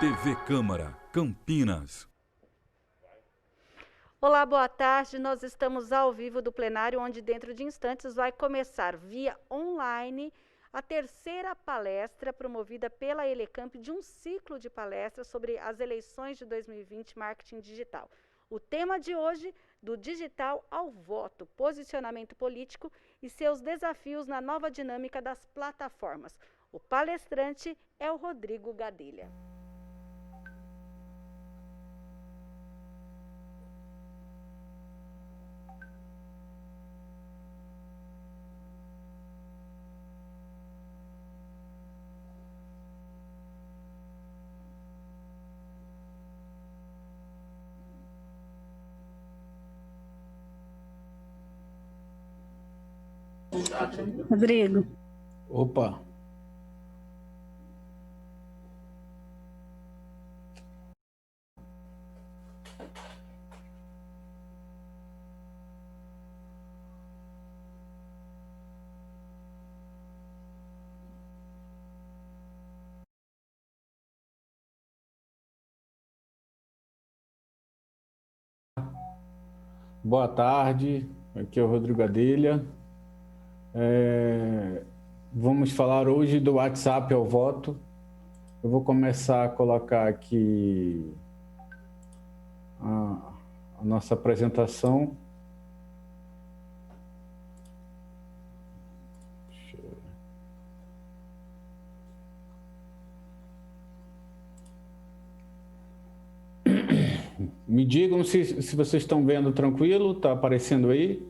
TV Câmara, Campinas. Olá, boa tarde. Nós estamos ao vivo do plenário, onde dentro de instantes vai começar via online a terceira palestra promovida pela Elecamp de um ciclo de palestras sobre as eleições de 2020 marketing digital. O tema de hoje, do digital ao voto, posicionamento político e seus desafios na nova dinâmica das plataformas. O palestrante é o Rodrigo Gadelha. Rodrigo. Opa. Boa tarde, aqui é o Rodrigo Gadelha. Vamos falar hoje do WhatsApp ao voto. Eu vou começar a colocar aqui a nossa apresentação. Me digam se vocês estão vendo tranquilo, está aparecendo aí?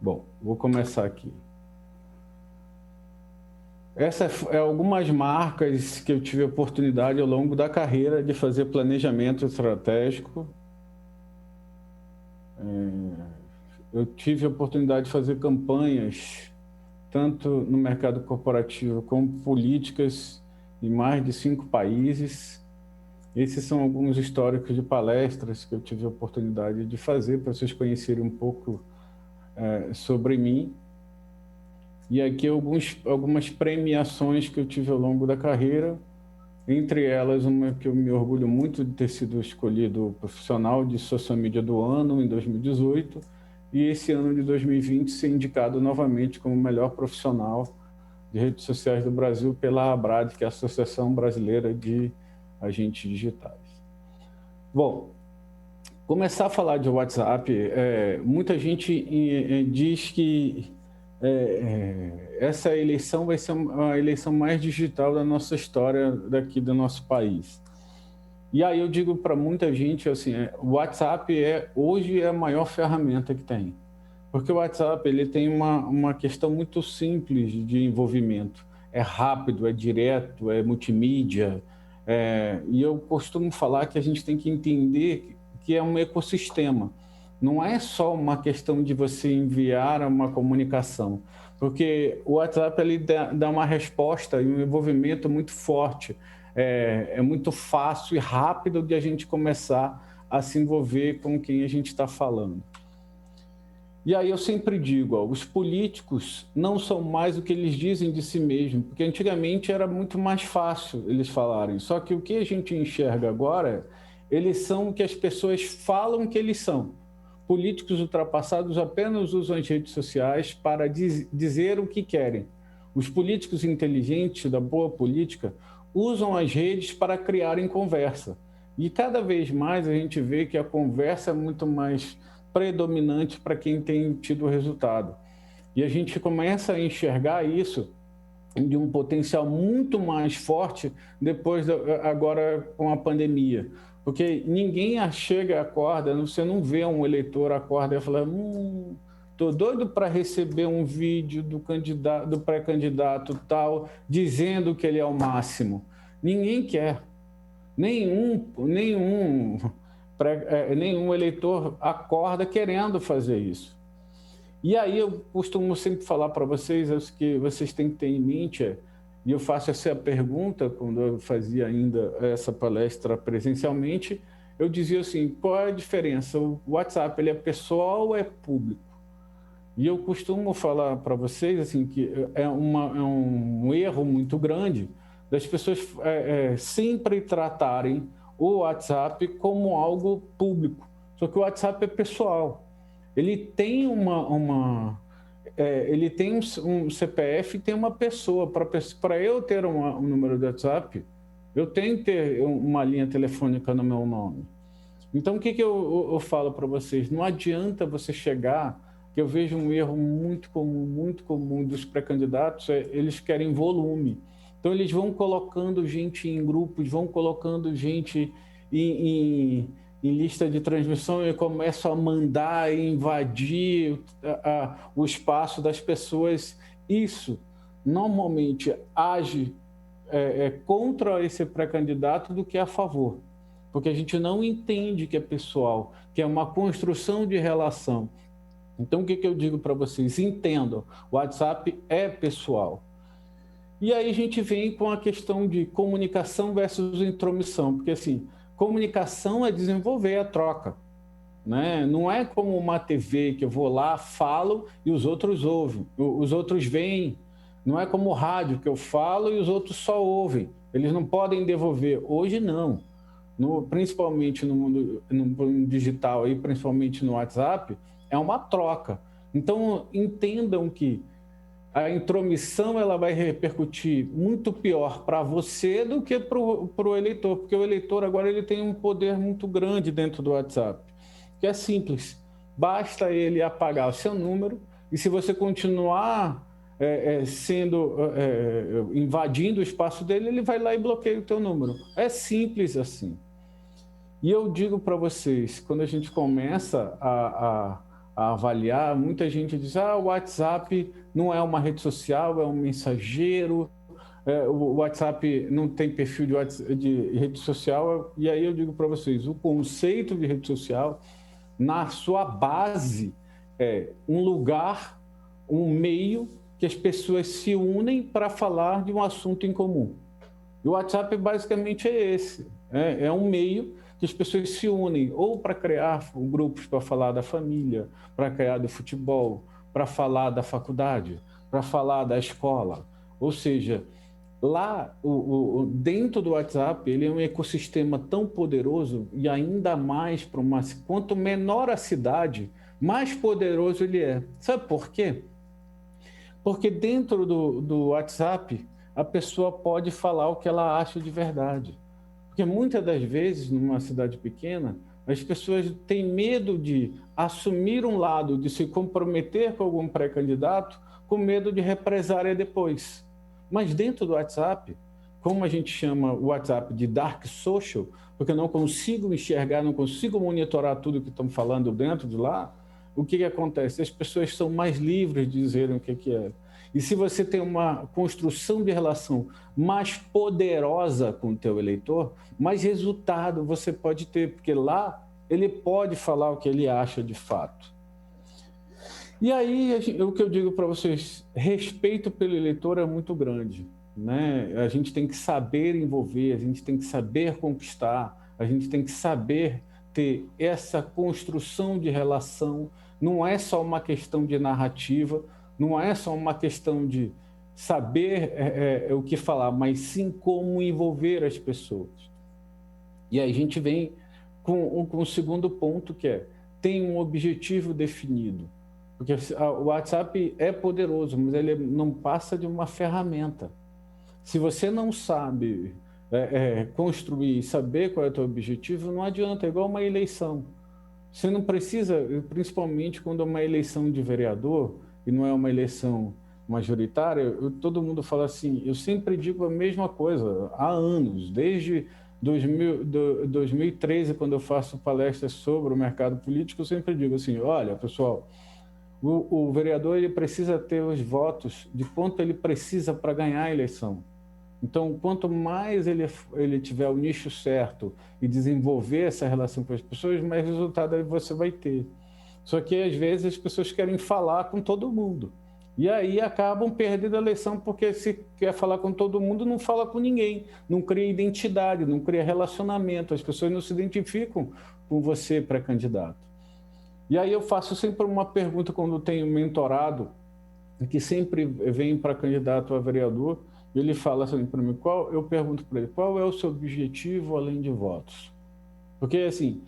Bom, vou começar aqui. Essa é algumas marcas que eu tive a oportunidade ao longo da carreira de fazer planejamento estratégico. Eu tive a oportunidade de fazer campanhas, tanto no mercado corporativo como políticas, em mais de 5 países. Esses são alguns históricos de palestras que eu tive a oportunidade de fazer, para vocês conhecerem um pouco sobre mim. E aqui algumas premiações que eu tive ao longo da carreira, entre elas uma que eu me orgulho muito de ter sido escolhido profissional de social media do ano em 2018, e esse ano de 2020 ser indicado novamente como melhor profissional de redes sociais do Brasil pela ABRAD, que é a Associação Brasileira de Agentes Digitais. Bom, começar a falar de WhatsApp, muita gente diz que essa eleição vai ser a eleição mais digital da nossa história daqui do nosso país. E aí eu digo para muita gente assim, o WhatsApp hoje é a maior ferramenta que tem. Porque o WhatsApp ele tem uma questão muito simples de envolvimento. É rápido, é direto, é multimídia. E eu costumo falar que a gente tem que entender que é um ecossistema. Não é só uma questão de você enviar uma comunicação. Porque o WhatsApp ele dá uma resposta e um envolvimento muito forte. É muito fácil e rápido de a gente começar a se envolver com quem a gente está falando. E aí eu sempre digo, os políticos não são mais o que eles dizem de si mesmos, porque antigamente era muito mais fácil eles falarem. Só que o que a gente enxerga agora, eles são o que as pessoas falam que eles são. Políticos ultrapassados apenas usam as redes sociais para dizer o que querem. Os políticos inteligentes da boa política usam as redes para criarem conversa. E cada vez mais a gente vê que a conversa é muito mais predominante para quem tem tido resultado. E a gente começa a enxergar isso de um potencial muito mais forte depois, agora com a pandemia. Porque ninguém chega, acorda, você não vê um eleitor acorda e fala, tô doido para receber um vídeo do pré-candidato tal, dizendo que ele é o máximo. Ninguém quer. Nenhum eleitor acorda querendo fazer isso. E aí eu costumo sempre falar para vocês, o que vocês têm que ter em mente, e eu faço essa pergunta quando eu fazia ainda essa palestra presencialmente, eu dizia assim, qual é a diferença? O WhatsApp ele é pessoal ou é público? E eu costumo falar para vocês assim, que é um erro muito grande das pessoas sempre tratarem o WhatsApp como algo público. Só que o WhatsApp é pessoal. Ele tem ele tem um CPF e tem uma pessoa. Para eu ter um número de WhatsApp, eu tenho que ter uma linha telefônica no meu nome. Então, o que eu falo para vocês? Não adianta você chegar, que eu vejo um erro muito comum dos pré-candidatos, eles querem volume. Então, eles vão colocando gente em grupos, vão colocando gente em lista de transmissão e começam a mandar e invadir o espaço das pessoas. Isso, normalmente, age contra esse pré-candidato do que a favor. Porque a gente não entende que é pessoal, que é uma construção de relação. Então, o que eu digo para vocês? Entendam, o WhatsApp é pessoal. E aí a gente vem com a questão de comunicação versus intromissão, porque assim, comunicação é desenvolver a troca, né? Não é como uma TV que eu vou lá, falo e os outros ouvem, os outros veem. Não é como rádio que eu falo e os outros só ouvem. Eles não podem devolver. Hoje não. Principalmente no mundo digital, e principalmente no WhatsApp, é uma troca. Então, entendam que a intromissão ela vai repercutir muito pior para você do que para o eleitor, porque o eleitor agora ele tem um poder muito grande dentro do WhatsApp, que é simples, basta ele apagar o seu número e se você continuar invadindo o espaço dele, ele vai lá e bloqueia o teu número. É simples assim. E eu digo para vocês, quando a gente começa a avaliar, muita gente diz, o WhatsApp não é uma rede social, é um mensageiro, o WhatsApp não tem perfil de rede social. E aí eu digo para vocês, o conceito de rede social, na sua base, é um lugar, um meio que as pessoas se unem para falar de um assunto em comum. E o WhatsApp basicamente é esse, é um meio que as pessoas se unem ou para criar grupos para falar da família, para criar do futebol, para falar da faculdade, para falar da escola. Ou seja, lá dentro do WhatsApp, ele é um ecossistema tão poderoso e ainda mais para quanto menor a cidade, mais poderoso ele é. Sabe por quê? Porque dentro do WhatsApp, a pessoa pode falar o que ela acha de verdade. Porque muitas das vezes, numa cidade pequena, as pessoas têm medo de assumir um lado, de se comprometer com algum pré-candidato, com medo de represária depois. Mas dentro do WhatsApp, como a gente chama o WhatsApp de dark social, porque eu não consigo enxergar, não consigo monitorar tudo que estão falando dentro de lá, o que acontece? As pessoas são mais livres de dizerem o que é. E se você tem uma construção de relação mais poderosa com o teu eleitor, mais resultado você pode ter, porque lá ele pode falar o que ele acha de fato. E aí, o que eu digo para vocês, respeito pelo eleitor é muito grande, né? A gente tem que saber envolver, a gente tem que saber conquistar, a gente tem que saber ter essa construção de relação. Não é só uma questão de narrativa, não é só uma questão de saber o que falar, mas sim como envolver as pessoas. E aí a gente vem com o segundo ponto, que é, tem um objetivo definido. Porque o WhatsApp é poderoso, mas ele não passa de uma ferramenta. Se você não sabe construir, saber qual é o teu objetivo, não adianta, é igual uma eleição. Você não precisa, principalmente quando é uma eleição de vereador, e não é uma eleição majoritária, todo mundo fala assim, eu sempre digo a mesma coisa, há anos, desde 2013, quando eu faço palestras sobre o mercado político, eu sempre digo assim, olha, pessoal, o vereador ele precisa ter os votos de quanto ele precisa para ganhar a eleição. Então, quanto mais ele tiver o nicho certo e desenvolver essa relação com as pessoas, mais resultado você vai ter. Só que, às vezes, as pessoas querem falar com todo mundo. E aí acabam perdendo a eleição, porque se quer falar com todo mundo, não fala com ninguém. Não cria identidade, não cria relacionamento. As pessoas não se identificam com você, pré-candidato. E aí eu faço sempre uma pergunta quando tenho mentorado, que sempre vem para candidato a vereador, ele fala assim para mim, eu pergunto para ele, qual é o seu objetivo além de votos? Porque, assim,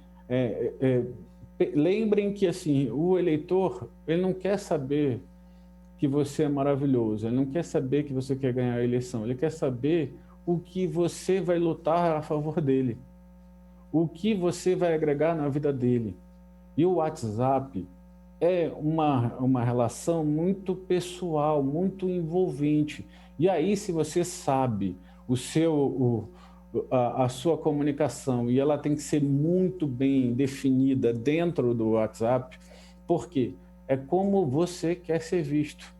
lembrem que, assim, o eleitor, ele não quer saber que você é maravilhoso, ele não quer saber que você quer ganhar a eleição, ele quer saber o que você vai lutar a favor dele, o que você vai agregar na vida dele. E o WhatsApp é uma relação muito pessoal, muito envolvente. E aí, se você sabe a sua comunicação e ela tem que ser muito bem definida dentro do WhatsApp, por quê? É como você quer ser visto.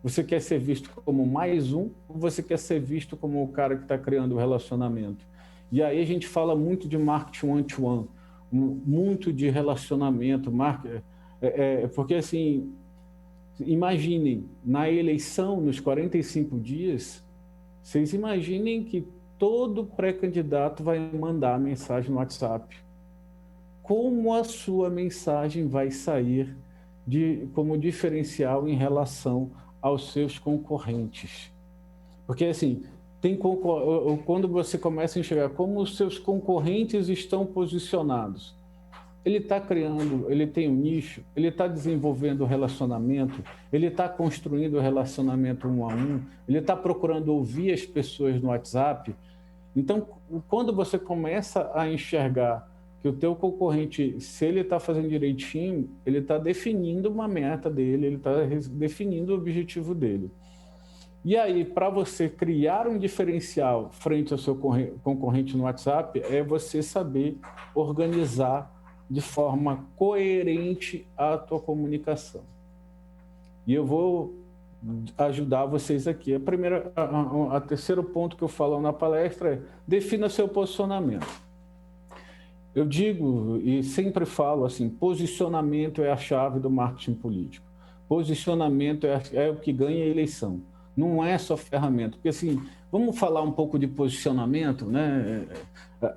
Você quer ser visto como mais um ou você quer ser visto como o cara que está criando o relacionamento? E aí a gente fala muito de marketing one-to-one, muito de relacionamento, porque assim, imaginem, na eleição, nos 45 dias, vocês imaginem que todo pré-candidato vai mandar mensagem no WhatsApp. Como a sua mensagem vai sair como diferencial em relação aos seus concorrentes? Porque assim, quando você começa a enxergar como os seus concorrentes estão posicionados, ele está criando, ele tem um nicho, ele está desenvolvendo relacionamento, ele está construindo relacionamento um a um, ele está procurando ouvir as pessoas no WhatsApp. Então, quando você começa a enxergar que o teu concorrente, se ele está fazendo direitinho, ele está definindo uma meta dele, ele está definindo o objetivo dele. E aí, para você criar um diferencial frente ao seu concorrente no WhatsApp, é você saber organizar de forma coerente a tua comunicação. E eu vou ajudar vocês aqui. A terceiro ponto que eu falo na palestra é: defina seu posicionamento. Eu digo e sempre falo assim, posicionamento é a chave do marketing político. Posicionamento é o que ganha a eleição. Não é só ferramenta. Porque assim, vamos falar um pouco de posicionamento, né?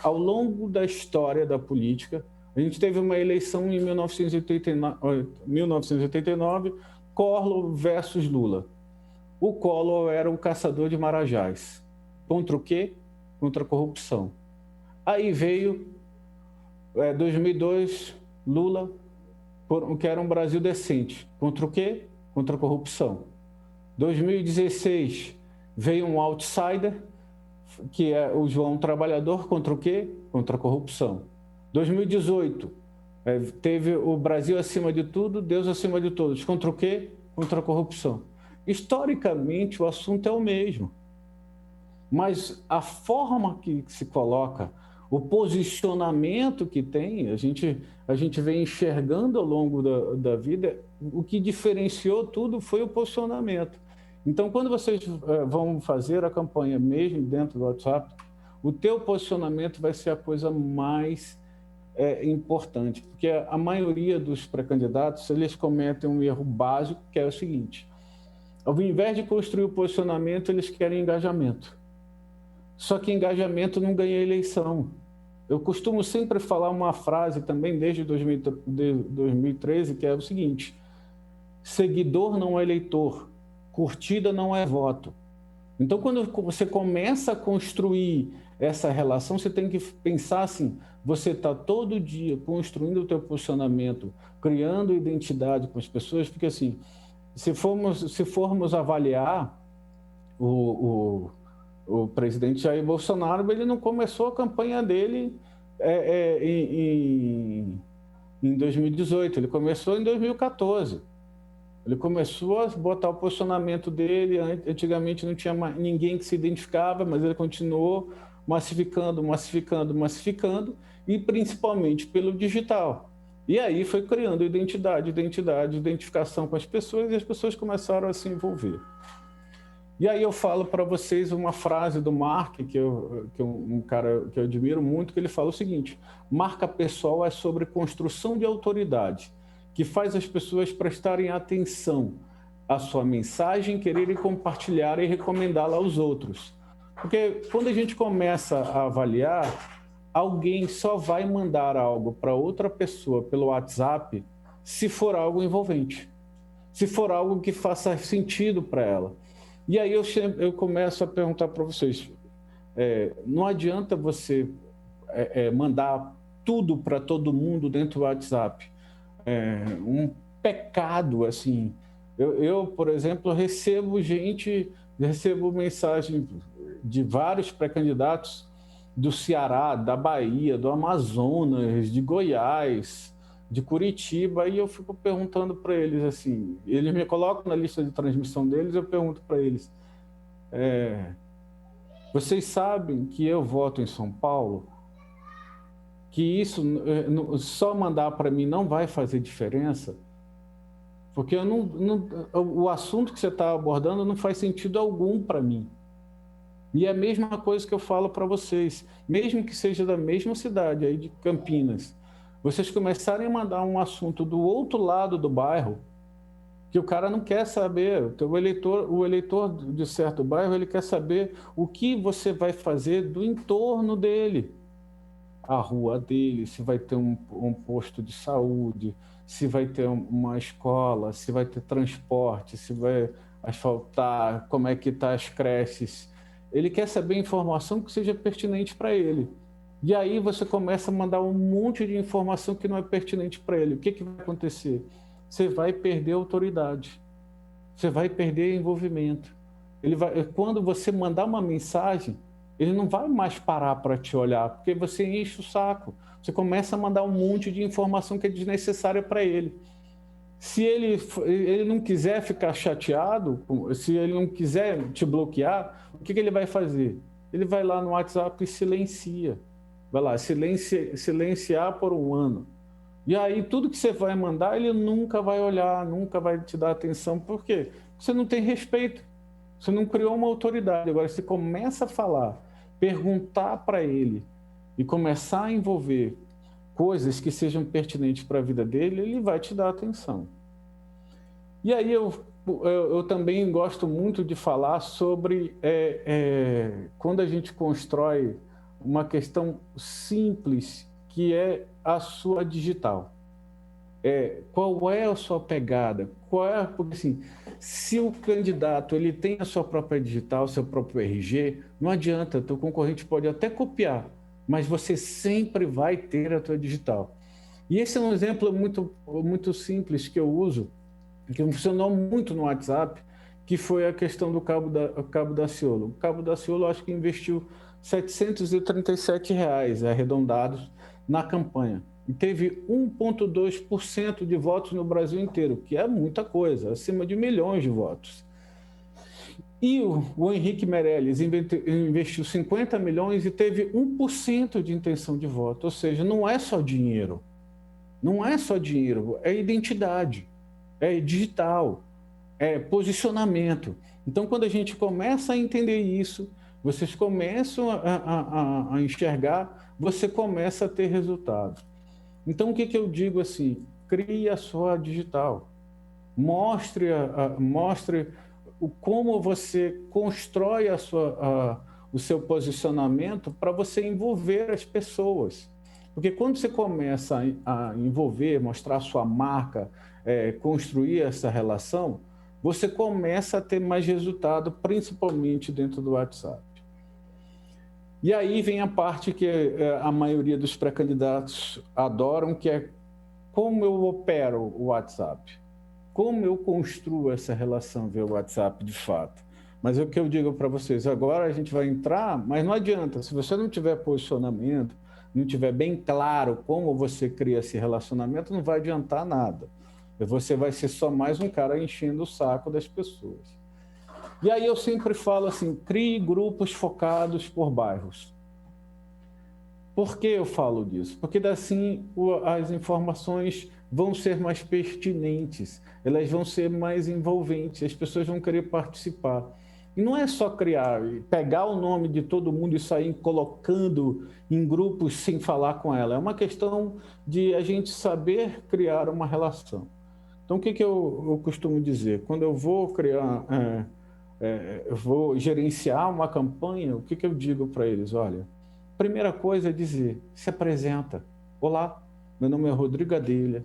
Ao longo da história da política, a gente teve uma eleição em 1989, Collor versus Lula. O Collor era um caçador de marajás. Contra o quê? Contra a corrupção. Aí veio 2002, Lula, que era um Brasil decente. Contra o quê? Contra a corrupção. 2016, veio um outsider, que é o João Trabalhador, contra o quê? Contra a corrupção. 2018, teve o Brasil acima de tudo, Deus acima de todos. Contra o quê? Contra a corrupção. Historicamente, o assunto é o mesmo. Mas a forma que se coloca, o posicionamento que tem, a gente vem enxergando ao longo da vida, o que diferenciou tudo foi o posicionamento. Então, quando vocês vão fazer a campanha mesmo dentro do WhatsApp, o teu posicionamento vai ser a coisa mais importante, porque a maioria dos pré-candidatos, eles cometem um erro básico, que é o seguinte: ao invés de construir o posicionamento, eles querem engajamento. Só que engajamento não ganha eleição. Eu costumo sempre falar uma frase também desde 2013, que é o seguinte: seguidor não é eleitor, curtida não é voto. Então, quando você começa a construir essa relação, você tem que pensar assim: você está todo dia construindo o teu posicionamento, criando identidade com as pessoas, porque assim, se formos avaliar o presidente Jair Bolsonaro, ele não começou a campanha dele em 2018, ele começou em 2014. Ele começou a botar o posicionamento dele. Antigamente não tinha ninguém que se identificava, mas ele continuou massificando, e principalmente pelo digital. E aí foi criando identificação com as pessoas, e as pessoas começaram a se envolver. E aí eu falo para vocês uma frase do Mark, que é um cara que eu admiro muito, que ele fala o seguinte: marca pessoal é sobre construção de autoridade, que faz as pessoas prestarem atenção à sua mensagem, quererem compartilhar e recomendá-la aos outros. Porque quando a gente começa a avaliar, alguém só vai mandar algo para outra pessoa pelo WhatsApp se for algo envolvente, se for algo que faça sentido para ela. E aí eu começo a perguntar para vocês, não adianta você mandar tudo para todo mundo dentro do WhatsApp. Um pecado, assim. Eu, por exemplo, recebo mensagem de vários pré-candidatos do Ceará, da Bahia, do Amazonas, de Goiás, de Curitiba, e eu fico perguntando para eles assim, eles me colocam na lista de transmissão deles, eu pergunto para eles, vocês sabem que eu voto em São Paulo? Que isso só mandar para mim não vai fazer diferença? Porque o assunto que você está abordando não faz sentido algum para mim. E é a mesma coisa que eu falo para vocês, mesmo que seja da mesma cidade, aí de Campinas, vocês começarem a mandar um assunto do outro lado do bairro, que o cara não quer saber, o eleitor de certo bairro, ele quer saber o que você vai fazer do entorno dele, a rua dele, se vai ter um posto de saúde, se vai ter uma escola, se vai ter transporte, se vai asfaltar, como é que está as creches. Ele quer saber informação que seja pertinente para ele. E aí você começa a mandar um monte de informação que não é pertinente para ele. O que vai acontecer? Você vai perder autoridade. Você vai perder envolvimento. Quando você mandar uma mensagem, ele não vai mais parar para te olhar, porque você enche o saco. Você começa a mandar um monte de informação que é desnecessária para ele. Se ele não quiser ficar chateado, se ele não quiser te bloquear, o que ele vai fazer? Ele vai lá no WhatsApp e silencia. Vai lá, silenciar por um ano. E aí tudo que você vai mandar, ele nunca vai olhar, nunca vai te dar atenção. Por quê? Você não tem respeito. Você não criou uma autoridade. Agora, você começa a falar, perguntar para ele e começar a envolver coisas que sejam pertinentes para a vida dele, ele vai te dar atenção. E aí eu também gosto muito de falar sobre quando a gente constrói uma questão simples, que é a sua digital. Qual é a sua pegada? Porque assim, se o candidato ele tem a sua própria digital, seu próprio RG, não adianta, teu concorrente pode até copiar, mas você sempre vai ter a tua digital. E esse é um exemplo muito simples que eu uso, que funcionou muito no WhatsApp, que foi a questão do Cabo Daciolo. O Cabo Daciolo, acho que investiu R$ 737 arredondados na campanha. E teve 1,2% de votos no Brasil inteiro, que é muita coisa, acima de milhões de votos. E o Henrique Meirelles investiu 50 milhões e teve 1% de intenção de voto. Ou seja, não é só dinheiro. Não é só dinheiro, é identidade, é digital, é posicionamento. Então, quando a gente começa a entender isso, vocês começam a enxergar, você começa a ter resultado. Então, o que eu digo assim? Crie a sua digital. Mostre como você constrói o seu posicionamento para você envolver as pessoas. Porque quando você começa a envolver, mostrar a sua marca, construir essa relação, você começa a ter mais resultado, principalmente dentro do WhatsApp. E aí vem a parte que a maioria dos pré-candidatos adoram, que é como eu opero o WhatsApp. Como eu construo essa relação via WhatsApp de fato. Mas o que eu digo para vocês, agora a gente vai entrar, mas não adianta, se você não tiver posicionamento, não tiver bem claro como você cria esse relacionamento, não vai adiantar nada. Você vai ser só mais um cara enchendo o saco das pessoas. E aí eu sempre falo assim, crie grupos focados por bairros. Por que eu falo disso? Porque assim as informações vão ser mais pertinentes, elas vão ser mais envolventes, as pessoas vão querer participar. E não é só pegar o nome de todo mundo e sair colocando em grupos sem falar com ela. É uma questão de a gente saber criar uma relação. Então, o que eu costumo dizer? Quando eu vou criar, eu vou gerenciar uma campanha, o que eu digo para eles? Olha, primeira coisa é dizer, se apresenta. Olá, meu nome é Rodrigo Adelha,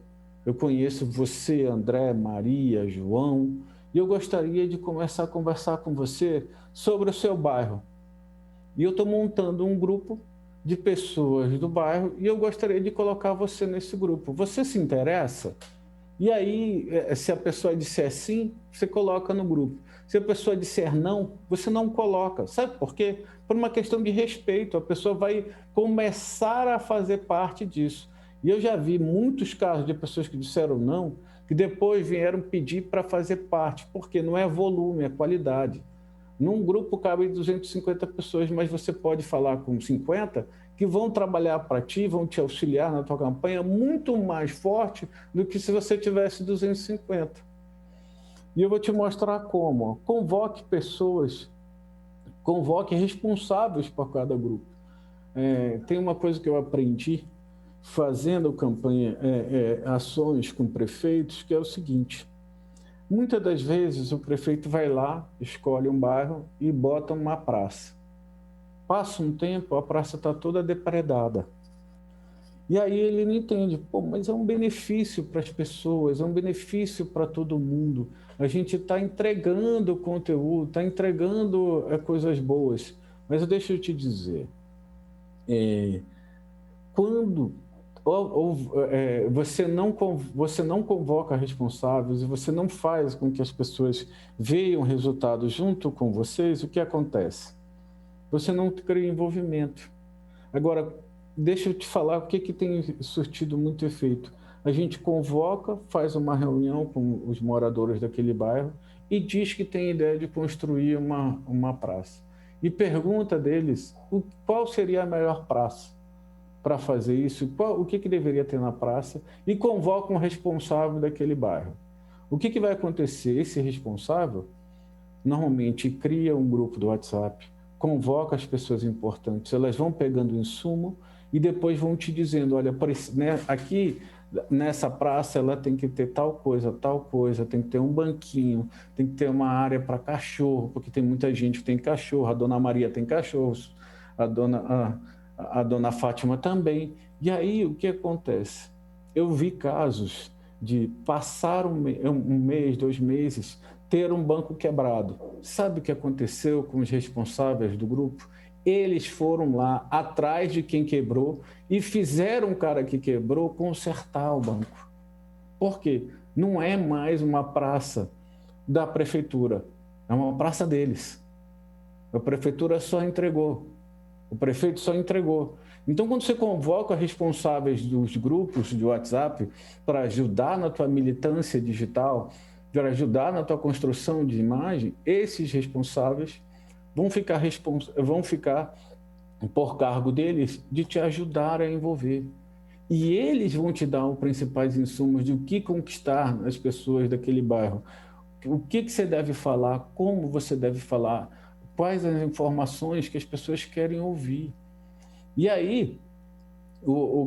eu conheço você, André, Maria, João, e eu gostaria de começar a conversar com você sobre o seu bairro. E eu estou montando um grupo de pessoas do bairro e eu gostaria de colocar você nesse grupo. Você se interessa? E aí, se a pessoa disser sim, você coloca no grupo. Se a pessoa disser não, você não coloca. Sabe por quê? Por uma questão de respeito. A pessoa vai começar a fazer parte disso. E eu já vi muitos casos de pessoas que disseram não, que depois vieram pedir para fazer parte, porque não é volume, é qualidade. Num grupo cabe 250 pessoas, mas você pode falar com 50 que vão trabalhar para ti, vão te auxiliar na tua campanha muito mais forte do que se você tivesse 250. E eu vou te mostrar como. Convoque pessoas, convoque responsáveis por cada grupo. Tem uma coisa que eu aprendi fazendo campanha, ações com prefeitos, que é o seguinte: muitas das vezes o prefeito vai lá, escolhe um bairro e bota uma praça. Passa um tempo, a praça está toda depredada. E aí ele não entende, mas é um benefício para as pessoas, é um benefício para todo mundo. A gente está entregando conteúdo, está entregando coisas boas. Mas deixa eu te dizer, quando você não convoca responsáveis e você não faz com que as pessoas vejam resultados junto com vocês, o que acontece? Você não cria envolvimento. Agora, deixa eu te falar o que tem surtido muito efeito. A gente convoca, faz uma reunião com os moradores daquele bairro e diz que tem ideia de construir uma praça. E pergunta deles qual seria a melhor praça para fazer isso, o que deveria ter na praça, e convoca um responsável daquele bairro. O que vai acontecer? Esse responsável normalmente cria um grupo do WhatsApp, convoca as pessoas importantes, elas vão pegando insumo e depois vão te dizendo, olha, aqui nessa praça ela tem que ter tal coisa, tem que ter um banquinho, tem que ter uma área para cachorro, porque tem muita gente que tem cachorro, a dona Maria tem cachorros, a dona Fátima também. E aí o que acontece? Eu vi casos de passar um mês, 2 meses, ter um banco quebrado. Sabe o que aconteceu com os responsáveis do grupo? Eles foram lá atrás de quem quebrou e fizeram o cara que quebrou consertar o banco. Por quê? Não é mais uma praça da prefeitura, é uma praça deles. A prefeitura só entregou. O prefeito só entregou. Então, quando você convoca responsáveis dos grupos de WhatsApp para ajudar na tua militância digital, para ajudar na tua construção de imagem, esses responsáveis vão ficar por cargo deles de te ajudar a envolver. E eles vão te dar os principais insumos de o que conquistar nas pessoas daquele bairro. O que você deve falar, como você deve falar, quais as informações que as pessoas querem ouvir. E aí,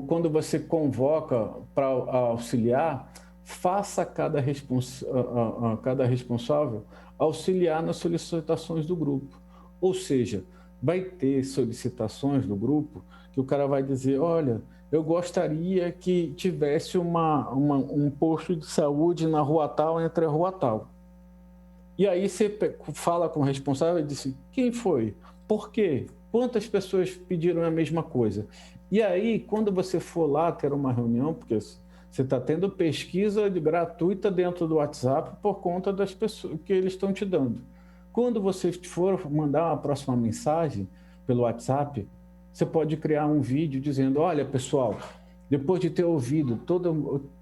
quando você convoca para auxiliar, faça cada responsável auxiliar nas solicitações do grupo. Ou seja, vai ter solicitações do grupo que o cara vai dizer, olha, eu gostaria que tivesse um posto de saúde na rua tal, entre a rua tal. E aí você fala com o responsável e diz, quem foi? Por quê? Quantas pessoas pediram a mesma coisa? E aí, quando você for lá ter uma reunião, porque você está tendo pesquisa gratuita dentro do WhatsApp por conta das pessoas que eles estão te dando. Quando você for mandar uma próxima mensagem pelo WhatsApp, você pode criar um vídeo dizendo, olha, pessoal, depois de ter ouvido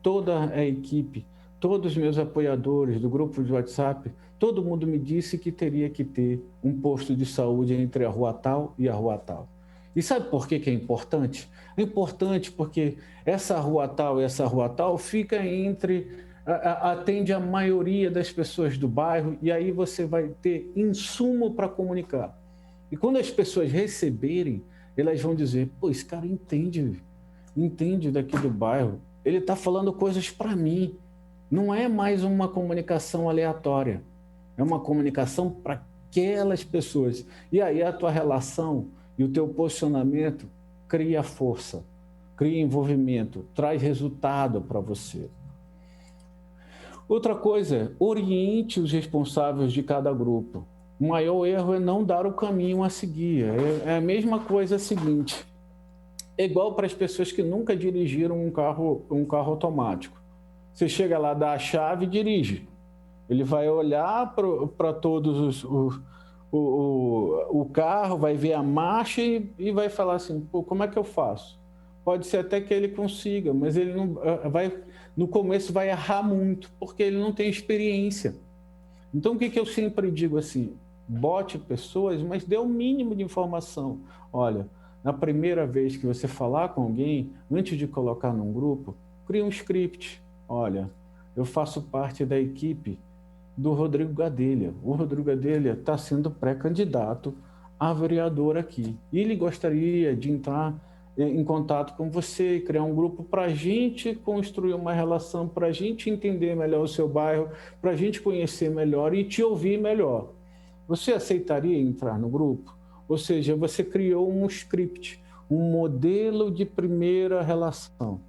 toda a equipe, todos os meus apoiadores do grupo de WhatsApp, todo mundo me disse que teria que ter um posto de saúde entre a rua tal e a rua tal. E sabe por que é importante? É importante porque essa rua tal e essa rua tal fica atende a maioria das pessoas do bairro e aí você vai ter insumo para comunicar. E quando as pessoas receberem, elas vão dizer, pô, esse cara entende daqui do bairro, ele está falando coisas para mim. Não é mais uma comunicação aleatória, é uma comunicação para aquelas pessoas. E aí a tua relação e o teu posicionamento cria força, cria envolvimento, traz resultado para você. Outra coisa, oriente os responsáveis de cada grupo. O maior erro é não dar o caminho a seguir. É a mesma coisa seguinte. É igual para as pessoas que nunca dirigiram um carro automático. Você chega lá, dá a chave e dirige. Ele vai olhar para todos o carro, vai ver a marcha e vai falar assim, pô, como é que eu faço? Pode ser até que ele consiga, mas ele não no começo vai errar muito, porque ele não tem experiência. Então, o que eu sempre digo assim, bote pessoas, mas dê o mínimo de informação. Olha, na primeira vez que você falar com alguém, antes de colocar num grupo, crie um script. Olha, eu faço parte da equipe do Rodrigo Gadelha. O Rodrigo Gadelha está sendo pré-candidato a vereador aqui. E ele gostaria de entrar em contato com você, criar um grupo para a gente construir uma relação, para a gente entender melhor o seu bairro, para a gente conhecer melhor e te ouvir melhor. Você aceitaria entrar no grupo? Ou seja, você criou um script, um modelo de primeira relação.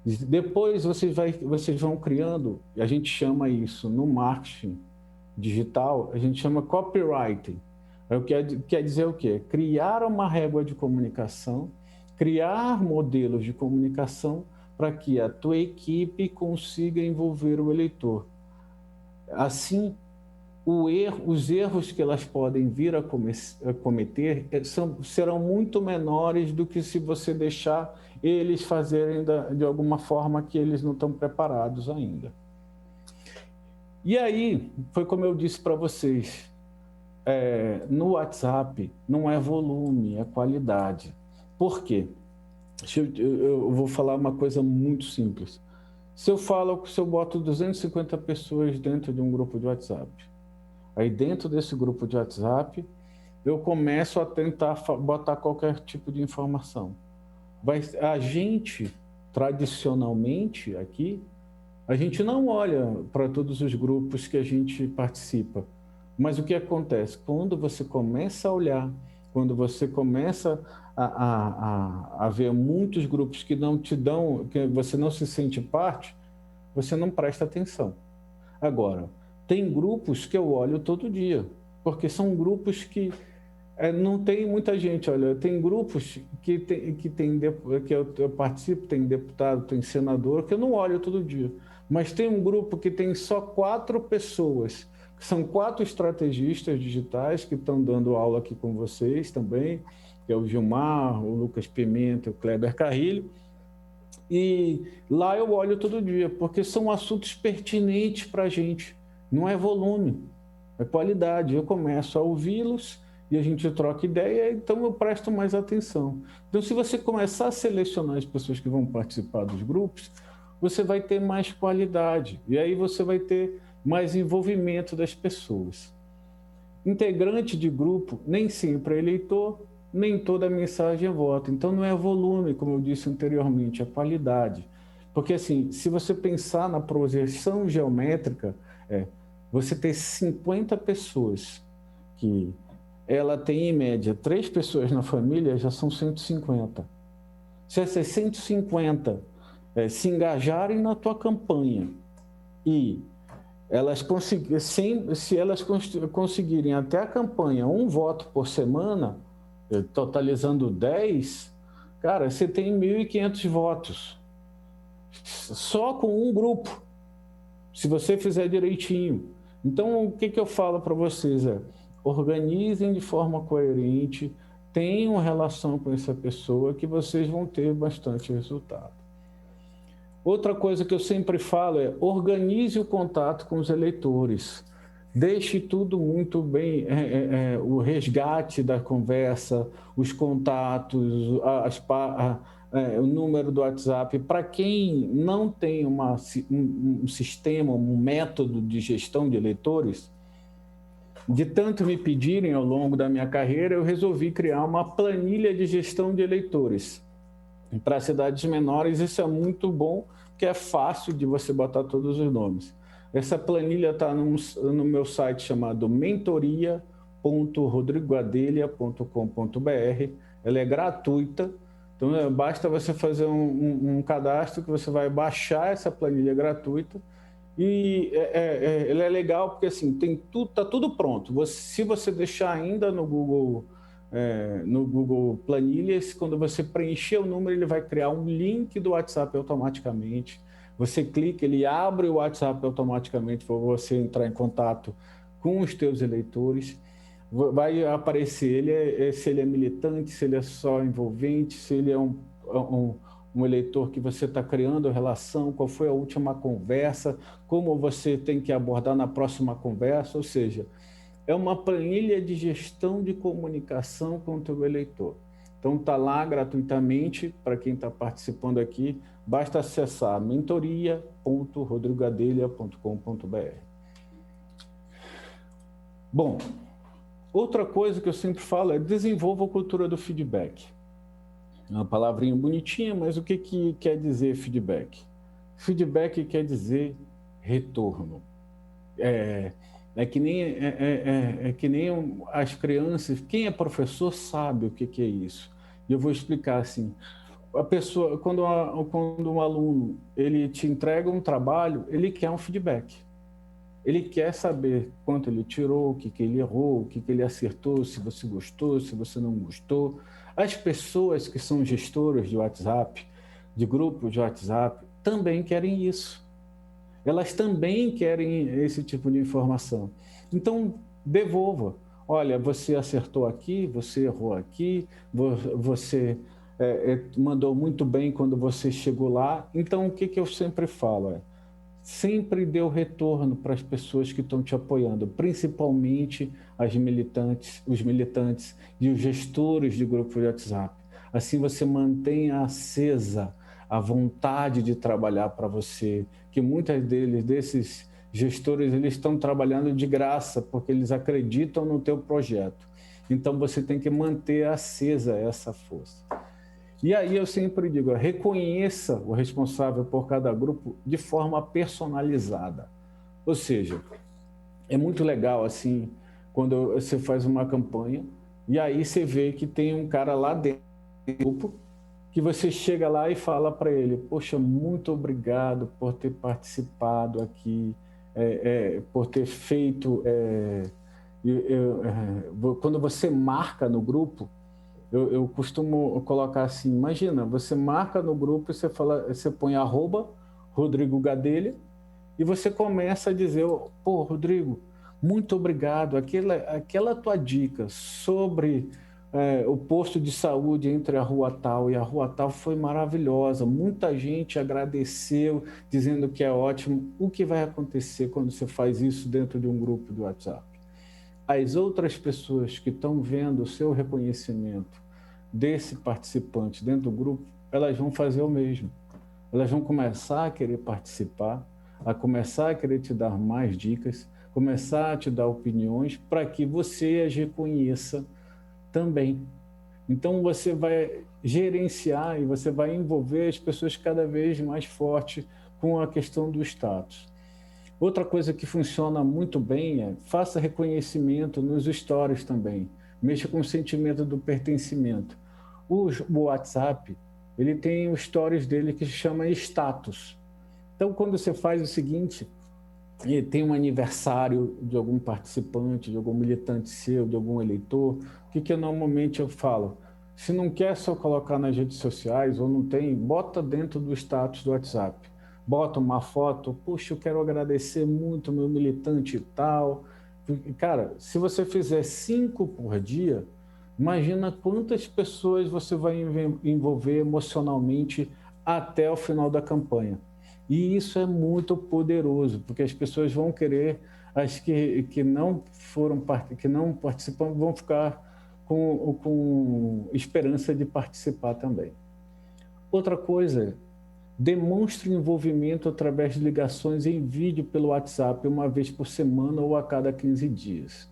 Depois vocês vão criando, e a gente chama isso no marketing digital, a gente chama copywriting. Quer dizer o quê? Criar uma régua de comunicação, criar modelos de comunicação para que a tua equipe consiga envolver o eleitor. Assim, os erros que elas podem vir a cometer serão muito menores do que se você deixar eles fazerem de alguma forma que eles não estão preparados ainda. E aí, foi como eu disse para vocês, no WhatsApp não é volume, é qualidade. Por quê? Eu vou falar uma coisa muito simples. Se eu boto 250 pessoas dentro de um grupo de WhatsApp, aí dentro desse grupo de WhatsApp, eu começo a tentar botar qualquer tipo de informação. A gente, tradicionalmente aqui, a gente não olha para todos os grupos que a gente participa. Mas o que acontece? Quando você começa a olhar, quando você começa a ver muitos grupos que não te dão, que você não se sente parte, você não presta atenção. Agora, tem grupos que eu olho todo dia, porque são grupos que não tem muita gente. Olha, tem grupos que eu participo, tem deputado, tem senador, que eu não olho todo dia. Mas tem um grupo que tem só 4 pessoas, que são 4 estrategistas digitais que estão dando aula aqui com vocês também, que é o Gilmar, o Lucas Pimenta, o Kleber Carrilho. E lá eu olho todo dia, porque são assuntos pertinentes para a gente. Não é volume, é qualidade. Eu começo a ouvi-los e a gente troca ideia, então eu presto mais atenção. Então, se você começar a selecionar as pessoas que vão participar dos grupos, você vai ter mais qualidade. E aí você vai ter mais envolvimento das pessoas. Integrante de grupo nem sempre é eleitor, nem toda mensagem é voto. Então não é volume, como eu disse anteriormente, é qualidade. Porque assim, se você pensar na projeção geométrica, você ter 50 pessoas que ela tem em média 3 pessoas na família, já são 150. Se essas 150 se engajarem na tua campanha e se elas conseguirem até a campanha 1 voto por semana, totalizando 10, cara, você tem 1.500 votos. Só com um grupo, se você fizer direitinho. Então, o que eu falo para vocês organizem de forma coerente, tenham relação com essa pessoa que vocês vão ter bastante resultado. Outra coisa que eu sempre falo organize o contato com os eleitores. Deixe tudo muito bem, o resgate da conversa, os contatos, o número do WhatsApp. Para quem não tem um sistema, um método de gestão de eleitores, de tanto me pedirem ao longo da minha carreira, eu resolvi criar uma planilha de gestão de eleitores. Para cidades menores, isso é muito bom, porque é fácil de você botar todos os nomes. Essa planilha está no meu site chamado mentoria.rodrigogadelha.com.br. Ela é gratuita, então basta você fazer um cadastro que você vai baixar essa planilha gratuita E ele é legal porque assim, tá tudo pronto. Se você deixar ainda no Google Planilhas, quando você preencher o número, ele vai criar um link do WhatsApp automaticamente. Você clica, ele abre o WhatsApp automaticamente para você entrar em contato com os teus eleitores. Vai aparecer se ele é militante, se ele é só envolvente, se ele é um eleitor que você está criando relação, qual foi a última conversa, como você tem que abordar na próxima conversa, ou seja, é uma planilha de gestão de comunicação com o teu eleitor. Então está lá gratuitamente, para quem está participando aqui, basta acessar mentoria.rodrigogadelha.com.br. Bom, outra coisa que eu sempre falo é desenvolva a cultura do feedback. É uma palavrinha bonitinha, mas o que quer dizer feedback? Feedback quer dizer retorno. É que nem as crianças, quem é professor sabe o que é isso. E eu vou explicar assim. A pessoa, quando um aluno ele te entrega um trabalho, ele quer um feedback. Ele quer saber quanto ele tirou, o que ele errou, o que ele acertou, se você gostou, se você não gostou. As pessoas que são gestoras de WhatsApp, de grupos de WhatsApp, também querem isso. Elas também querem esse tipo de informação. Então, devolva. Olha, você acertou aqui, você errou aqui, você mandou muito bem quando você chegou lá. Então, o que eu sempre falo sempre dê o retorno para as pessoas que estão te apoiando, principalmente os militantes e os gestores de grupos de WhatsApp. Assim você mantém acesa a vontade de trabalhar para você, que muitos desses gestores, eles estão trabalhando de graça, porque eles acreditam no teu projeto. Então você tem que manter acesa essa força. E aí eu sempre digo, reconheça o responsável por cada grupo de forma personalizada. Ou seja, é muito legal assim, quando você faz uma campanha e aí você vê que tem um cara lá dentro do grupo que você chega lá e fala para ele, poxa, muito obrigado por ter participado aqui, por ter feito... quando você marca no grupo, eu costumo colocar assim, imagina, você marca no grupo, você põe @Rodrigo Gadelha e você começa a dizer, pô, Rodrigo, muito obrigado, aquela tua dica sobre o posto de saúde entre a rua tal e a rua tal foi maravilhosa, muita gente agradeceu, dizendo que é ótimo. O que vai acontecer quando você faz isso dentro de um grupo do WhatsApp? As outras pessoas que estão vendo o seu reconhecimento desse participante dentro do grupo, elas vão fazer o mesmo. Elas vão começar a querer participar, a começar a querer te dar mais dicas, começar a te dar opiniões para que você as reconheça também. Então você vai gerenciar e você vai envolver as pessoas cada vez mais forte com a questão do status. Outra coisa que funciona muito bem é faça reconhecimento nos stories também. Mexa com o sentimento do pertencimento. O WhatsApp, ele tem os stories dele que se chama status. Então, quando você faz o seguinte, tem um aniversário de algum participante, de algum militante seu, de algum eleitor, o que normalmente eu falo? Se não quer só colocar nas redes sociais ou não tem, bota dentro do status do WhatsApp. Bota uma foto, puxa, eu quero agradecer muito meu militante e tal. Cara, se você fizer 5 por dia, imagina quantas pessoas você vai envolver emocionalmente até o final da campanha. E isso é muito poderoso, porque as pessoas vão querer, as que não participam, vão ficar com esperança de participar também. Outra coisa, demonstre envolvimento através de ligações em vídeo pelo WhatsApp uma vez por semana ou a cada 15 dias.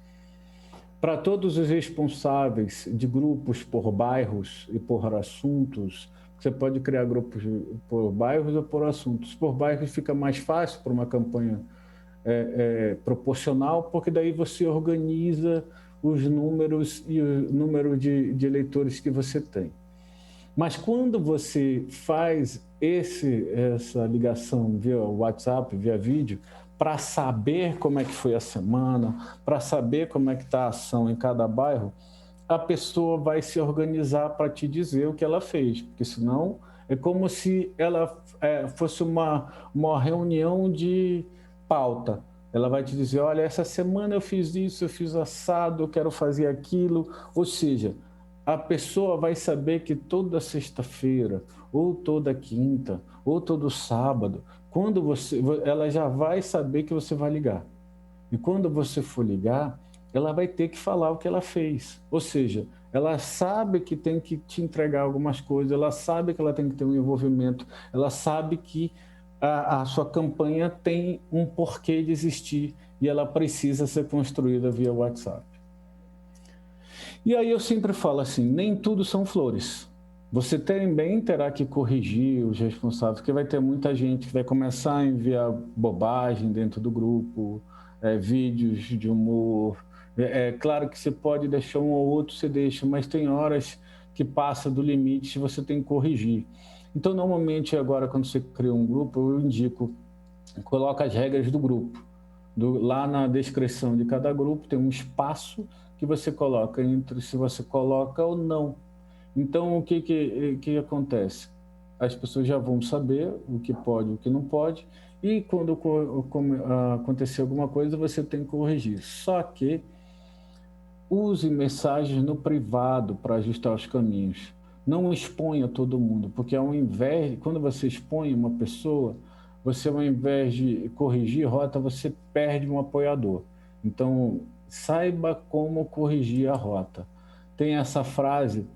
Para todos os responsáveis de grupos por bairros e por assuntos, você pode criar grupos por bairros ou por assuntos. Por bairros fica mais fácil para uma campanha proporcional, porque daí você organiza os números e o número de eleitores que você tem. Mas quando você faz essa ligação via WhatsApp, via vídeo, para saber como é que foi a semana, para saber como é que está a ação em cada bairro, a pessoa vai se organizar para te dizer o que ela fez, porque senão é como se ela fosse uma reunião de pauta. Ela vai te dizer, olha, essa semana eu fiz isso, eu fiz assado, eu quero fazer aquilo. Ou seja, a pessoa vai saber que toda sexta-feira, ou toda quinta, ou todo sábado, ela já vai saber que você vai ligar. E quando você for ligar, ela vai ter que falar o que ela fez. Ou seja, ela sabe que tem que te entregar algumas coisas, ela sabe que ela tem que ter um envolvimento, ela sabe que a sua campanha tem um porquê de existir e ela precisa ser construída via WhatsApp. E aí eu sempre falo assim, nem tudo são flores. Você também terá que corrigir os responsáveis, porque vai ter muita gente que vai começar a enviar bobagem dentro do grupo, vídeos de humor. Claro que você pode deixar um ou outro, você deixa, mas tem horas que passa do limite e você tem que corrigir. Então, normalmente, agora, quando você cria um grupo, eu indico, coloca as regras do grupo. Lá na descrição de cada grupo tem um espaço que você coloca entre se você coloca ou não. Então, o que acontece? As pessoas já vão saber o que pode e o que não pode, e quando acontecer alguma coisa, você tem que corrigir. Só que use mensagens no privado para ajustar os caminhos. Não exponha todo mundo, porque quando você expõe uma pessoa, você, ao invés de corrigir rota, você perde um apoiador. Então, saiba como corrigir a rota. Tem essa frase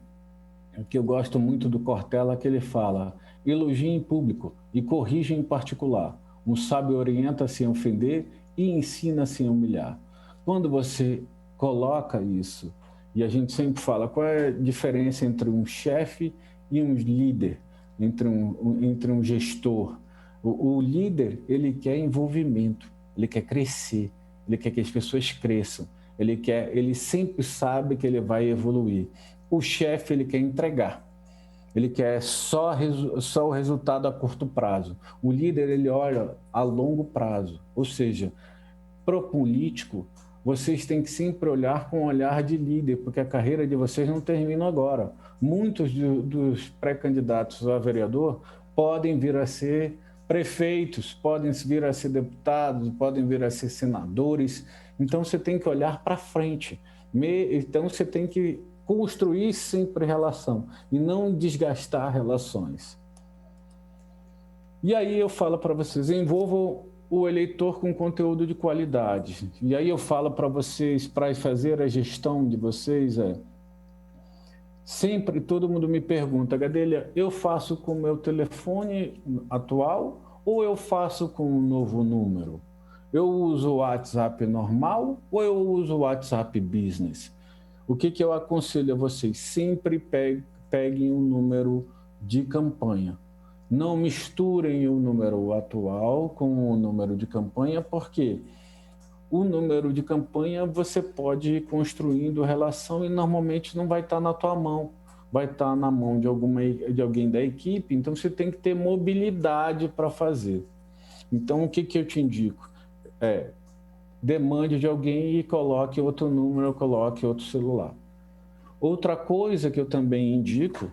que eu gosto muito do Cortella, que ele fala: elogie em público e corrija em particular. Um sábio orienta sem ofender e ensina sem humilhar. Quando você coloca isso, e a gente sempre fala, qual é a diferença entre um chefe e um líder, entre um gestor? O líder, ele quer envolvimento, ele quer crescer, ele quer que as pessoas cresçam, ele sempre sabe que ele vai evoluir. O chefe, ele quer entregar, ele quer só o resultado a curto prazo. O líder, ele olha a longo prazo, ou seja, para o político, vocês têm que sempre olhar com um olhar de líder, porque a carreira de vocês não termina agora. Muitos dos pré-candidatos a vereador podem vir a ser prefeitos, podem vir a ser deputados, podem vir a ser senadores. Então, você tem que olhar para frente. Então, você tem que construir sempre relação e não desgastar relações. E aí eu falo para vocês, envolvam o eleitor com conteúdo de qualidade. E aí eu falo para vocês, para fazer a gestão de vocês, sempre todo mundo me pergunta, Gadelha, eu faço com o meu telefone atual ou eu faço com um novo número? Eu uso o WhatsApp normal ou eu uso o WhatsApp Business? O que eu aconselho a vocês? Sempre peguem um número de campanha. Não misturem o número atual com o número de campanha, porque o número de campanha você pode ir construindo relação e normalmente não vai estar na tua mão, vai estar na mão de alguém da equipe, então você tem que ter mobilidade para fazer. Então, o que eu te indico? Demande de alguém e coloque outro número, coloque outro celular. Outra coisa que eu também indico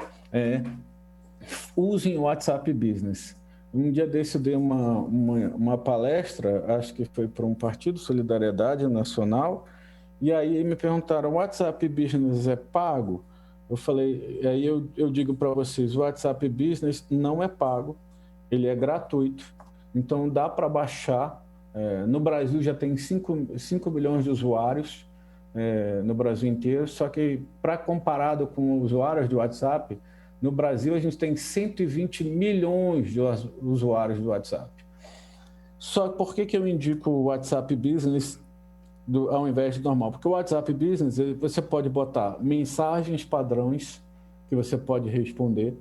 usem o WhatsApp Business. Um dia desse eu dei uma palestra, acho que foi para um partido, Solidariedade Nacional, e aí me perguntaram, o WhatsApp Business é pago? Eu falei, aí eu digo para vocês, o WhatsApp Business não é pago, ele é gratuito, então dá para baixar. No Brasil já tem 5 milhões de usuários no Brasil inteiro, só que comparado com usuários do WhatsApp, no Brasil, a gente tem 120 milhões de usuários do WhatsApp. Só por que eu indico o WhatsApp Business ao invés do normal? Porque o WhatsApp Business, você pode botar mensagens padrões que você pode responder.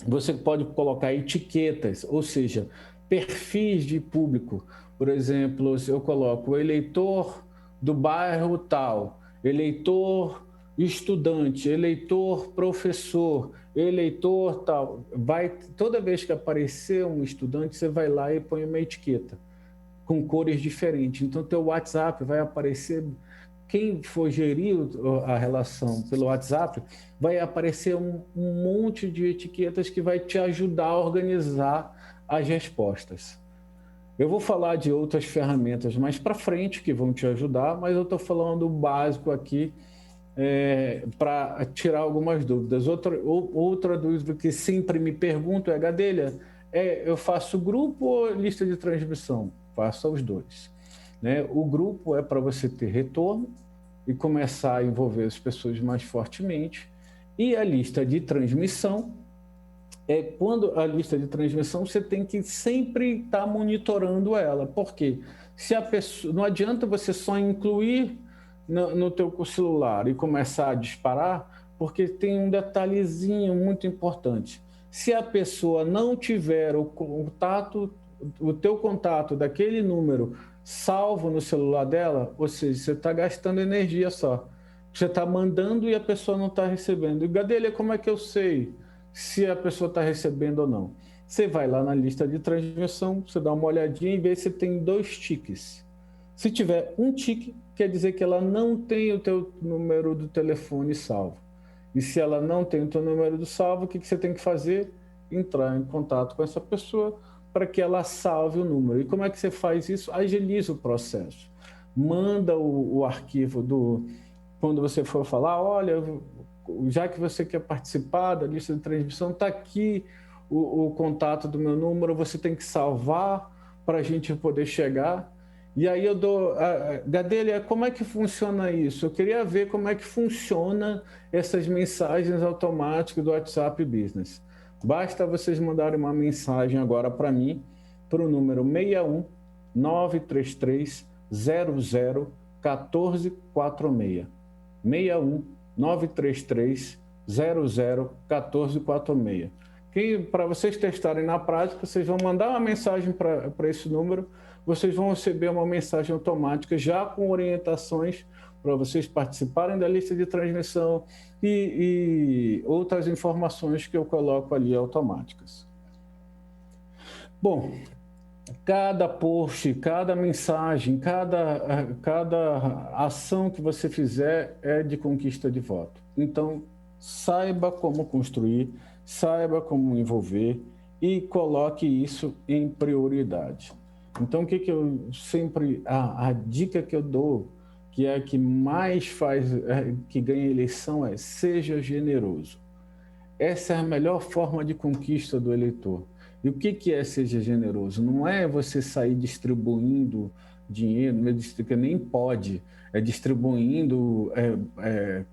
Você pode colocar etiquetas, ou seja, perfis de público. Por exemplo, se eu coloco o eleitor do bairro tal, eleitor estudante, eleitor, professor, eleitor tal. Toda vez que aparecer um estudante, você vai lá e põe uma etiqueta com cores diferentes. Então, teu WhatsApp vai aparecer, quem for gerir a relação pelo WhatsApp, vai aparecer um monte de etiquetas que vai te ajudar a organizar as respostas. Eu vou falar de outras ferramentas mais para frente que vão te ajudar, mas eu estou falando o básico aqui para tirar algumas dúvidas. Outra dúvida que sempre me pergunto é, Gadelha, eu faço grupo ou lista de transmissão? Faça os dois. Né? O grupo é para você ter retorno e começar a envolver as pessoas mais fortemente. E a lista de transmissão quando a lista de transmissão você tem que sempre estar monitorando ela. Por quê? Se a pessoa, não adianta você só incluir no teu celular e começar a disparar, porque tem um detalhezinho muito importante. Se a pessoa não tiver o teu contato daquele número salvo no celular dela, ou seja, você está gastando energia só. Você está mandando e a pessoa não está recebendo. E, Gadelha, como é que eu sei se a pessoa está recebendo ou não? Você vai lá na lista de transmissão, você dá uma olhadinha e vê se tem 2 tiques. Se tiver um tique, quer dizer que ela não tem o teu número do telefone salvo. E se ela não tem o teu número do salvo, o que você tem que fazer? Entrar em contato com essa pessoa para que ela salve o número. E como é que você faz isso? Agiliza o processo. Manda o arquivo quando você for falar, olha, já que você quer participar da lista de transmissão, está aqui o contato do meu número, você tem que salvar para a gente poder chegar. E aí eu dou... Gadelha, como é que funciona isso? Eu queria ver como é que funciona essas mensagens automáticas do WhatsApp Business. Basta vocês mandarem uma mensagem agora para mim, para o número 61 933 00 1446. 61 933 00 1446. Para vocês testarem na prática, vocês vão mandar uma mensagem para esse número, vocês vão receber uma mensagem automática já com orientações para vocês participarem da lista de transmissão e outras informações que eu coloco ali automáticas. Bom, cada post, cada mensagem, cada ação que você fizer é de conquista de voto. Então, saiba como construir, saiba como envolver e coloque isso em prioridade. Então, o que eu sempre... A dica que eu dou, que é a que mais faz, que ganha eleição, é seja generoso. Essa é a melhor forma de conquista do eleitor. E o que é seja generoso? Não é você sair distribuindo dinheiro, que nem pode, distribuindo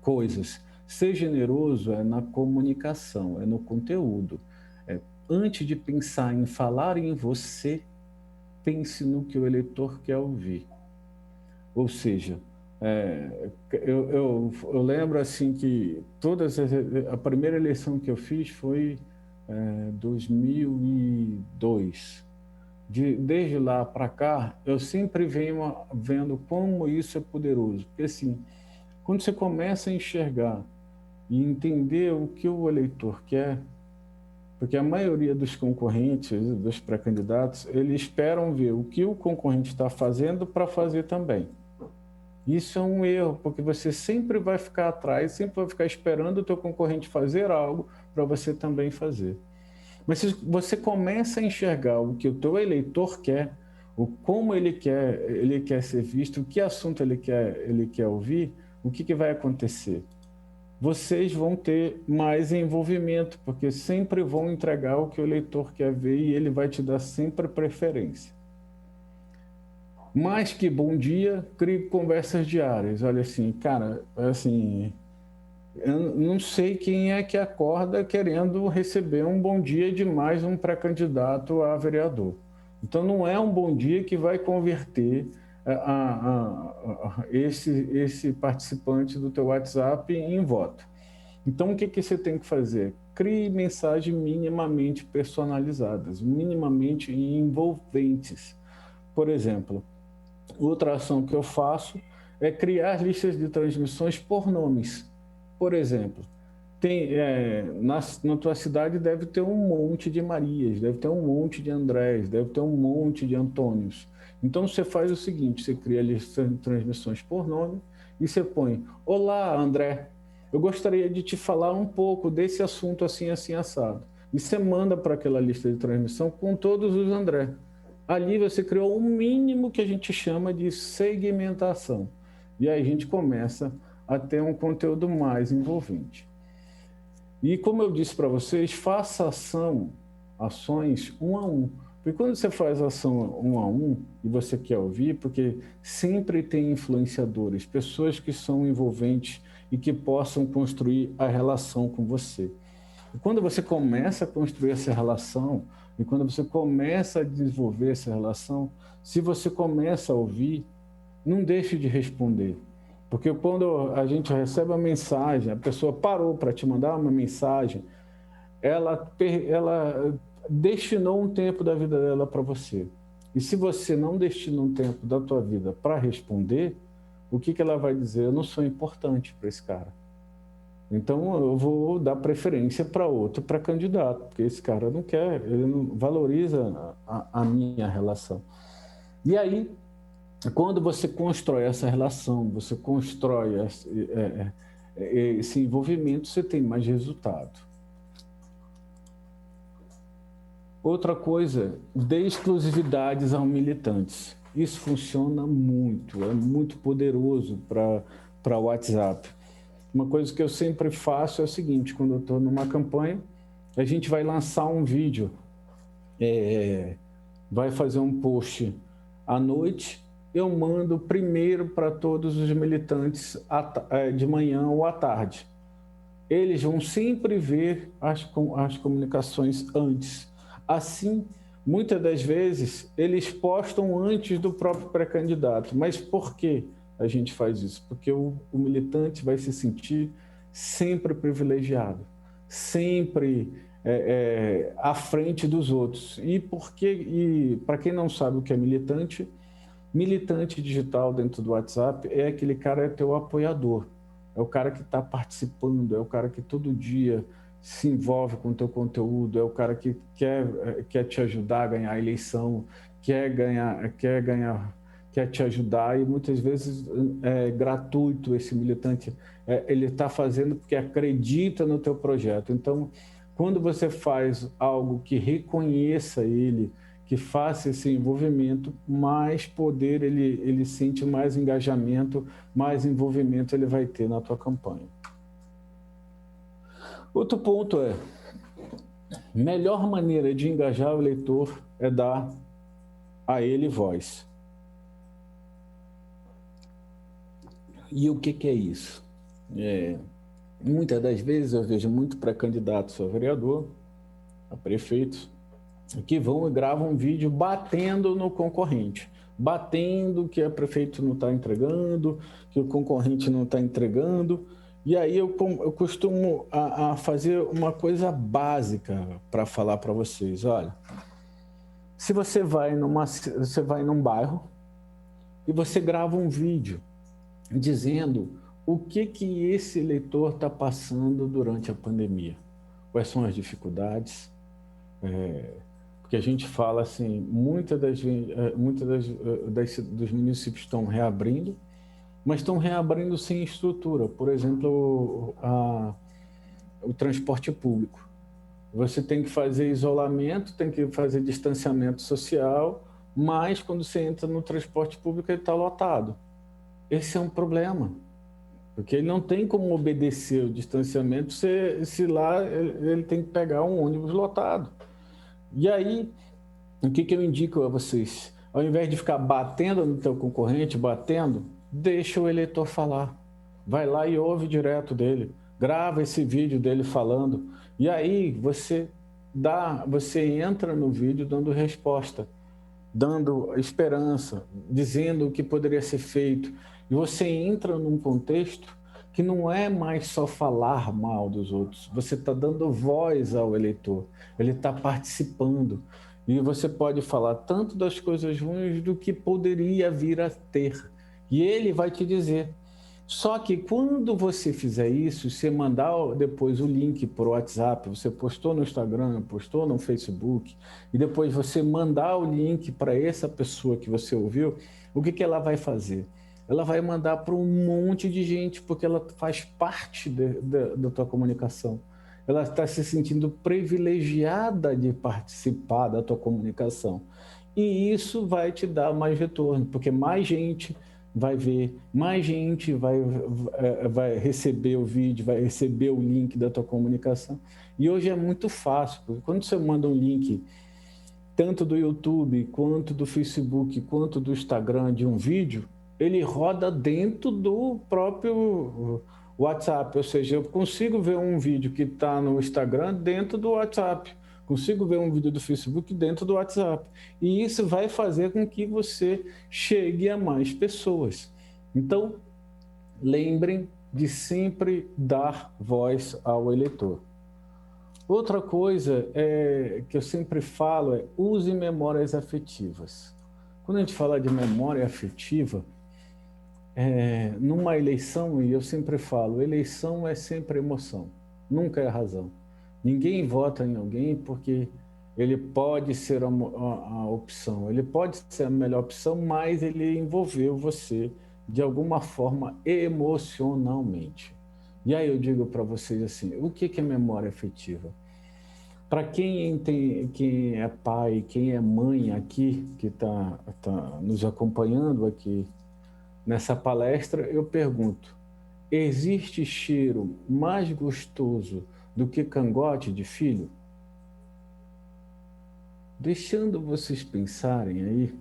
coisas. Ser generoso é na comunicação, é no conteúdo. Antes de pensar em falar em você, pense no que o eleitor quer ouvir. Ou seja, eu lembro assim que a primeira eleição que eu fiz foi 2002. Desde lá para cá, eu sempre venho vendo como isso é poderoso. Porque assim, quando você começa a enxergar e entender o que o eleitor quer, porque a maioria dos concorrentes, dos pré-candidatos, eles esperam ver o que o concorrente está fazendo para fazer também. Isso é um erro, porque você sempre vai ficar atrás, sempre vai ficar esperando o teu concorrente fazer algo para você também fazer. Mas se você começa a enxergar o que o teu eleitor quer, como ele quer ser visto, o que assunto ele quer ouvir, o que vai acontecer? Vocês vão ter mais envolvimento, porque sempre vão entregar o que o eleitor quer ver e ele vai te dar sempre preferência. Mais que bom dia, crie conversas diárias. Olha assim, cara, assim, eu não sei quem é que acorda querendo receber um bom dia de mais um pré-candidato a vereador. Então não é um bom dia que vai converter esse participante do teu WhatsApp em voto. Então o que você tem que fazer? Crie mensagens minimamente personalizadas, minimamente envolventes. Por exemplo, outra ação que eu faço é criar listas de transmissões por nomes. Por exemplo, na tua cidade deve ter um monte de Marias, deve ter um monte de Andrés, deve ter um monte de Antônios. Então você faz o seguinte, você cria a lista de transmissões por nome e você põe: olá, André, eu gostaria de te falar um pouco desse assunto assim, assim, assado. E você manda para aquela lista de transmissão com todos os André. Ali você criou um mínimo que a gente chama de segmentação. E aí a gente começa a ter um conteúdo mais envolvente. E como eu disse para vocês, faça ações um a um. Porque quando você faz ação um a um e você quer ouvir, porque sempre tem influenciadores, pessoas que são envolventes e que possam construir a relação com você. E quando você começa a construir essa relação, e quando você começa a desenvolver essa relação, se você começa a ouvir, não deixe de responder. Porque quando a gente recebe a mensagem, a pessoa parou para te mandar uma mensagem, ela destinou um tempo da vida dela para você. E se você não destina um tempo da tua vida para responder, o que ela vai dizer? Eu não sou importante para esse cara. Então eu vou dar preferência para outro pré-candidato, porque esse cara não quer, ele não valoriza a minha relação. E aí, quando você constrói essa relação, você constrói esse envolvimento, você tem mais resultado. Outra coisa, dê exclusividades aos militantes. Isso funciona muito, é muito poderoso para o WhatsApp. Uma coisa que eu sempre faço é o seguinte: quando eu estou numa campanha, a gente vai lançar um vídeo, vai fazer um post à noite, eu mando primeiro para todos os militantes de manhã ou à tarde. Eles vão sempre ver as comunicações antes. Assim, muitas das vezes, eles postam antes do próprio pré-candidato. Mas por quê a gente faz isso? Porque o militante vai se sentir sempre privilegiado, sempre à frente dos outros. E para quem não sabe o que é militante digital dentro do WhatsApp é aquele cara, é teu apoiador, é o cara que está participando, é o cara que todo dia se envolve com o teu conteúdo, é o cara que quer te ajudar a ganhar a eleição, quer te ajudar, e muitas vezes é gratuito. Esse militante, ele está fazendo porque acredita no teu projeto. Então, quando você faz algo que reconheça ele, que faça esse envolvimento, mais poder ele sente, mais engajamento, mais envolvimento ele vai ter na tua campanha. Outro ponto é: melhor maneira de engajar o eleitor é dar a ele voz. E o que é isso? Muitas das vezes eu vejo muito pré-candidatos a vereador, a prefeito, que vão e gravam um vídeo batendo no concorrente, batendo que o prefeito não está entregando, que o concorrente não está entregando. E aí eu costumo a fazer uma coisa básica para falar para vocês. Olha, se você vai num bairro e você grava um vídeo dizendo o que esse eleitor está passando durante a pandemia, quais são as dificuldades, porque a gente fala assim, muitos dos municípios estão reabrindo, mas estão reabrindo sem estrutura. Por exemplo, o transporte público. Você tem que fazer isolamento, tem que fazer distanciamento social, mas quando você entra no transporte público, ele está lotado. Esse é um problema, porque ele não tem como obedecer o distanciamento se lá ele tem que pegar um ônibus lotado. E aí, o que eu indico a vocês? Ao invés de ficar batendo no teu concorrente, deixa o eleitor falar. Vai lá e ouve direto dele. Grava esse vídeo dele falando. E aí você entra no vídeo dando resposta, dando esperança, dizendo o que poderia ser feito. E você entra num contexto que não é mais só falar mal dos outros. Você está dando voz ao eleitor. Ele está participando. E você pode falar tanto das coisas ruins do que poderia vir a ter. E ele vai te dizer. Só que quando você fizer isso, você mandar depois o link por WhatsApp, você postou no Instagram, postou no Facebook, e depois você mandar o link para essa pessoa que você ouviu, o que ela vai fazer? Ela vai mandar para um monte de gente, porque ela faz parte da tua comunicação. Ela está se sentindo privilegiada de participar da tua comunicação. E isso vai te dar mais retorno, porque mais gente vai ver, mais gente vai receber o vídeo, vai receber o link da tua comunicação. E hoje é muito fácil, porque quando você manda um link, tanto do YouTube, quanto do Facebook, quanto do Instagram, de um vídeo, ele roda dentro do próprio WhatsApp. Ou seja, eu consigo ver um vídeo que está no Instagram dentro do WhatsApp. Consigo ver um vídeo do Facebook dentro do WhatsApp. E isso vai fazer com que você chegue a mais pessoas. Então, lembrem de sempre dar voz ao eleitor. Outra coisa que eu sempre falo é use memórias afetivas. Quando a gente fala de memória afetiva, numa eleição, e eu sempre falo, eleição é sempre emoção, nunca é razão. Ninguém vota em alguém porque ele pode ser a opção, ele pode ser a melhor opção, mas ele envolveu você de alguma forma emocionalmente. E aí eu digo para vocês assim, o que é memória afetiva? Para quem é pai, quem é mãe aqui, que está nos acompanhando aqui nessa palestra, eu pergunto, existe cheiro mais gostoso do que cangote de filho? Deixando vocês pensarem aí,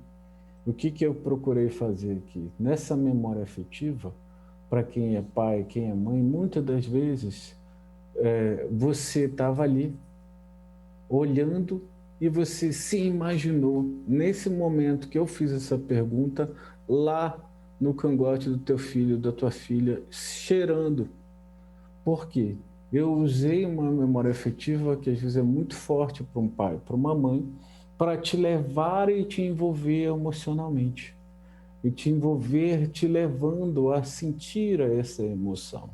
o que eu procurei fazer aqui? Nessa memória afetiva, para quem é pai, quem é mãe, muitas das vezes você estava ali, olhando, e você se imaginou, nesse momento que eu fiz essa pergunta, lá no cangote do teu filho, da tua filha, cheirando. Por quê? Eu usei uma memória afetiva que às vezes é muito forte para um pai, para uma mãe, para te levar e te envolver emocionalmente. E te envolver, te levando a sentir essa emoção.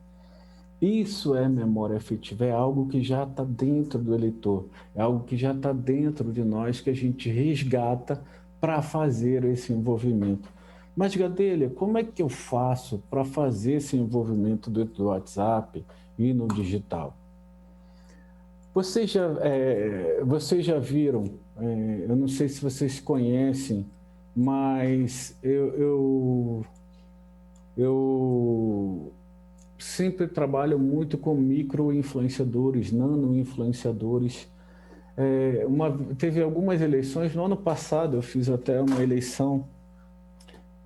Isso é memória afetiva, é algo que já está dentro do eleitor, é algo que já está dentro de nós, que a gente resgata para fazer esse envolvimento. Mas, Gadelha, como é que eu faço para fazer esse envolvimento dentro do WhatsApp e no digital? Vocês já viram, eu não sei se vocês conhecem, mas eu sempre trabalho muito com micro-influenciadores, nano-influenciadores. Teve algumas eleições, no ano passado eu fiz até uma eleição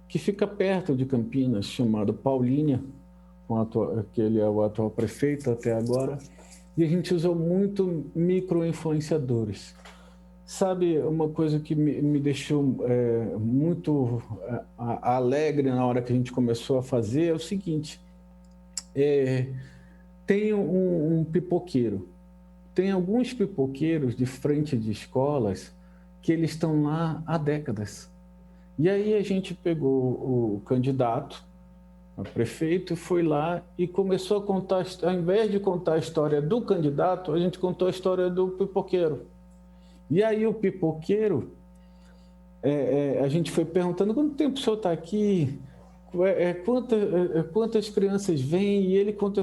que fica perto de Campinas, chamado Paulínia, que ele é o atual prefeito até agora, e a gente usou muito micro-influenciadores. Sabe, uma coisa que me deixou muito alegre na hora que a gente começou a fazer é o seguinte, tem um pipoqueiro, tem alguns pipoqueiros de frente de escolas que eles estão lá há décadas. E aí a gente pegou o candidato, o prefeito, foi lá e começou a contar, ao invés de contar a história do candidato, a gente contou a história do pipoqueiro. E aí o pipoqueiro, a gente foi perguntando, quanto tempo o senhor está aqui? Quantas crianças vêm? E ele contou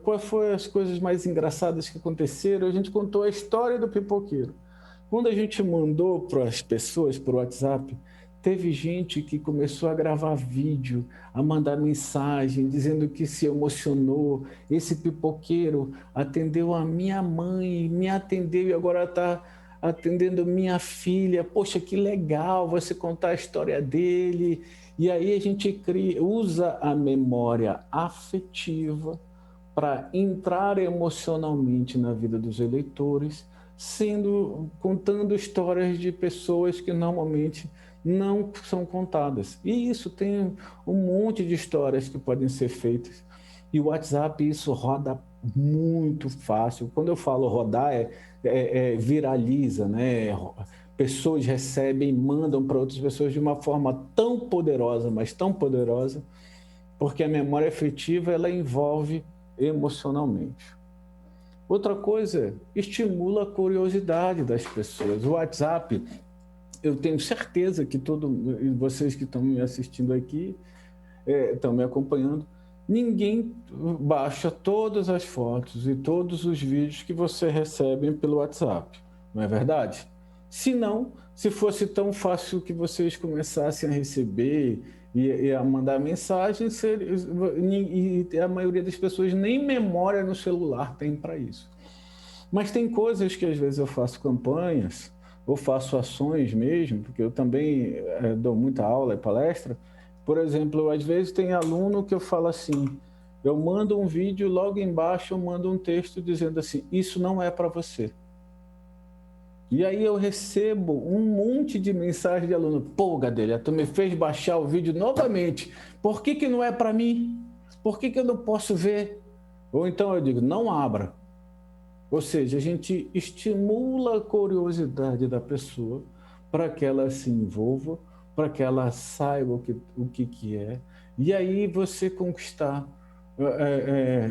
quais foram as coisas mais engraçadas que aconteceram. A gente contou a história do pipoqueiro. Quando a gente mandou para as pessoas por WhatsApp, teve gente que começou a gravar vídeo, a mandar mensagem, dizendo que se emocionou. Esse pipoqueiro atendeu a minha mãe, me atendeu e agora está atendendo minha filha. Poxa, que legal você contar a história dele. E aí a gente usa a memória afetiva para entrar emocionalmente na vida dos eleitores, contando histórias de pessoas que normalmente não são contadas. E isso tem um monte de histórias que podem ser feitas. E o WhatsApp, isso roda muito fácil. Quando eu falo rodar, viraliza, né? Pessoas recebem, mandam para outras pessoas de uma forma tão poderosa, mas tão poderosa, porque a memória afetiva ela envolve emocionalmente. Outra coisa, estimula a curiosidade das pessoas. O WhatsApp, eu tenho certeza que todos vocês que estão me assistindo aqui, estão me acompanhando, ninguém baixa todas as fotos e todos os vídeos que você recebe pelo WhatsApp, não é verdade? Se não, se fosse tão fácil que vocês começassem a receber e a mandar mensagens, e a maioria das pessoas nem memória no celular tem para isso. Mas tem coisas que às vezes eu faço campanhas, ou faço ações mesmo, porque eu também dou muita aula e palestra. Por exemplo, às vezes tem aluno que eu falo assim, eu mando um vídeo, logo embaixo eu mando um texto dizendo assim, isso não é para você. E aí eu recebo um monte de mensagem de aluno, pô, Gadelha, tu me fez baixar o vídeo novamente, por que que não é para mim? Por que que eu não posso ver? Ou então eu digo, não abra. Ou seja, a gente estimula a curiosidade da pessoa para que ela se envolva, para que ela saiba o que é, e aí você conquistar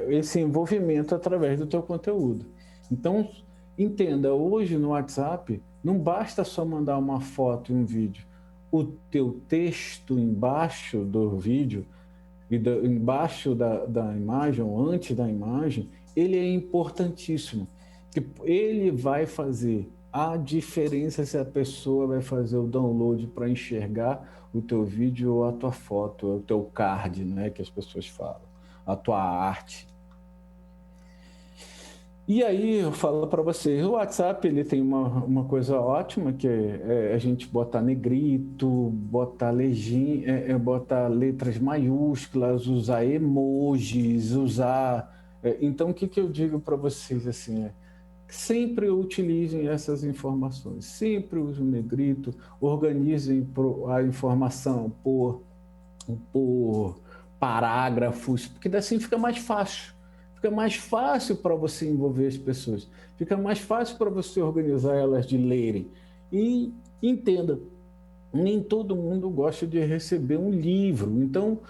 esse envolvimento através do teu conteúdo. Então, entenda, hoje no WhatsApp, não basta só mandar uma foto e um vídeo. O teu texto embaixo do vídeo, embaixo da imagem, ou antes da imagem, ele é importantíssimo. Ele vai fazer a diferença se a pessoa vai fazer o download para enxergar o teu vídeo ou a tua foto, o teu card, né, que as pessoas falam, a tua arte. E aí eu falo para vocês, o WhatsApp ele tem uma coisa ótima, que é a gente botar negrito, botar legenda, botar letras maiúsculas, usar emojis, usar... Então o que eu digo para vocês assim sempre utilizem essas informações, sempre usem o negrito, organizem a informação por parágrafos, porque assim fica mais fácil. Fica mais fácil para você envolver as pessoas, fica mais fácil para você organizar elas de lerem. E entenda, nem todo mundo gosta de receber um livro, então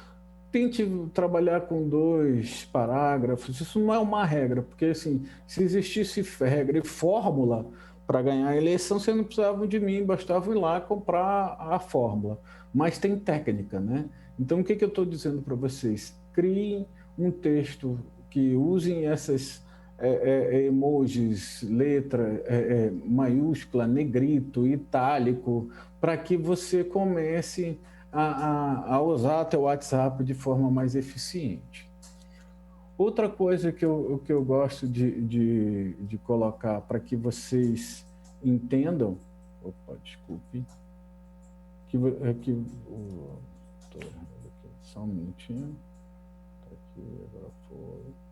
tente trabalhar com 2 parágrafos. Isso não é uma regra, porque assim, se existisse regra e fórmula para ganhar a eleição, você não precisava de mim, bastava ir lá comprar a fórmula. Mas tem técnica, né? Então, o que eu estou dizendo para vocês? Criem um texto que usem essas emojis, letra maiúscula, negrito, itálico, para que você comece a usar teu WhatsApp de forma mais eficiente. Outra coisa que eu gosto de colocar para que vocês entendam, opa, desculpe, só um minutinho, tá aqui, agora foi.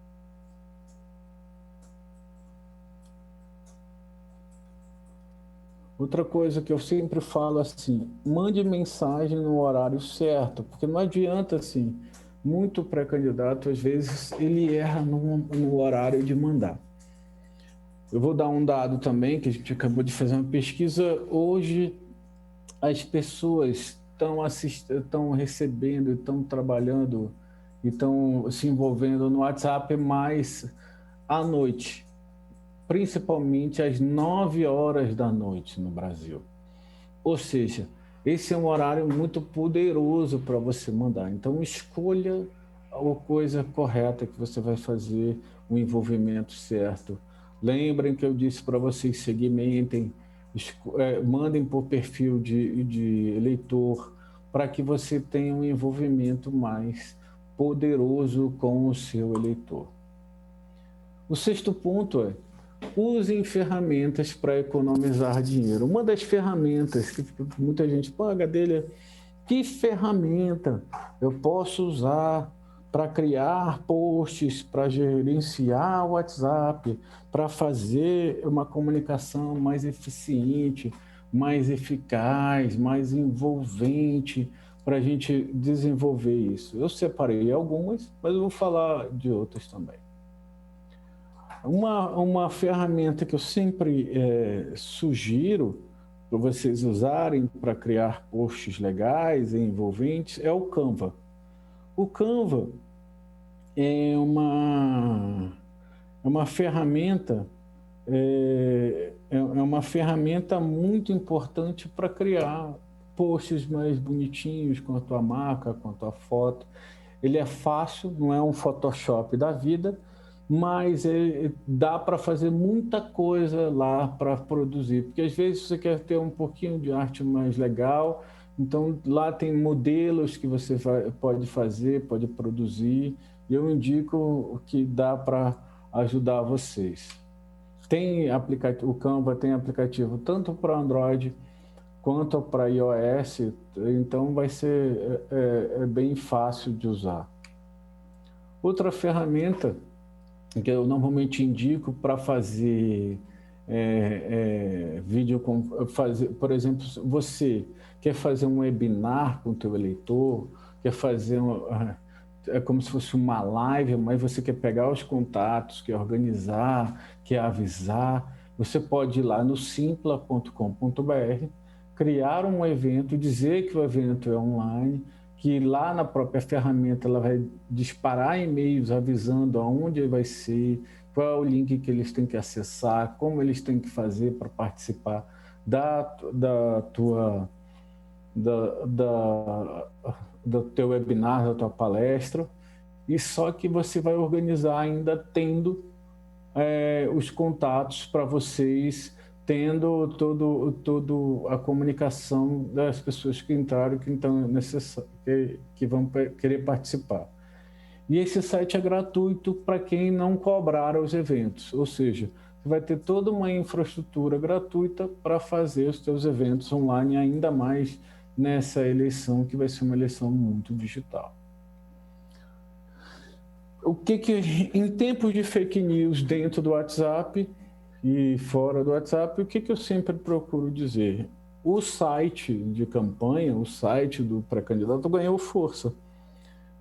Outra coisa que eu sempre falo assim, mande mensagem no horário certo, porque não adianta assim, muito pré-candidato, às vezes, ele erra no horário de mandar. Eu vou dar um dado também, que a gente acabou de fazer uma pesquisa. Hoje, as pessoas estão recebendo, estão trabalhando, estão se envolvendo no WhatsApp mais à noite, principalmente às 9 horas da noite no Brasil. Ou seja, esse é um horário muito poderoso para você mandar. Então, escolha a coisa correta que você vai fazer, o envolvimento certo. Lembrem que eu disse para vocês, segmentem, mandem por perfil de eleitor, para que você tenha um envolvimento mais poderoso com o seu eleitor. O 6º ponto é: usem ferramentas para economizar dinheiro. Uma das ferramentas que muita gente paga dele, que ferramenta eu posso usar para criar posts, para gerenciar o WhatsApp, para fazer uma comunicação mais eficiente, mais eficaz, mais envolvente, para a gente desenvolver isso. Eu separei algumas, mas eu vou falar de outras também. Uma ferramenta que eu sempre sugiro para vocês usarem para criar posts legais e envolventes é o Canva. O Canva é uma ferramenta, é uma ferramenta muito importante para criar posts mais bonitinhos com a tua marca, com a tua foto. Ele é fácil, não é um Photoshop da vida, mas dá para fazer muita coisa lá para produzir, porque às vezes você quer ter um pouquinho de arte mais legal, então lá tem modelos que você pode fazer, pode produzir, e eu indico o que dá para ajudar vocês. Tem aplicativo, o Canva tem aplicativo tanto para Android quanto para iOS, então vai ser bem fácil de usar. Outra ferramenta que eu normalmente indico para fazer vídeo, por exemplo, você quer fazer um webinar com o teu eleitor, quer fazer é como se fosse uma live, mas você quer pegar os contatos, quer organizar, quer avisar, você pode ir lá no simpla.com.br, criar um evento, dizer que o evento é online, que lá na própria ferramenta ela vai disparar e-mails avisando aonde vai ser, qual é o link que eles têm que acessar, como eles têm que fazer para participar do teu webinar, da tua palestra, e só que você vai organizar ainda tendo os contatos para vocês, tendo todo a comunicação das pessoas que entraram, que vão querer participar. E esse site é gratuito para quem não cobrar os eventos, ou seja, você vai ter toda uma infraestrutura gratuita para fazer os seus eventos online, ainda mais nessa eleição, que vai ser uma eleição muito digital. Em tempos de fake news dentro do WhatsApp e fora do WhatsApp, o que eu sempre procuro dizer? O site de campanha, o site do pré-candidato ganhou força.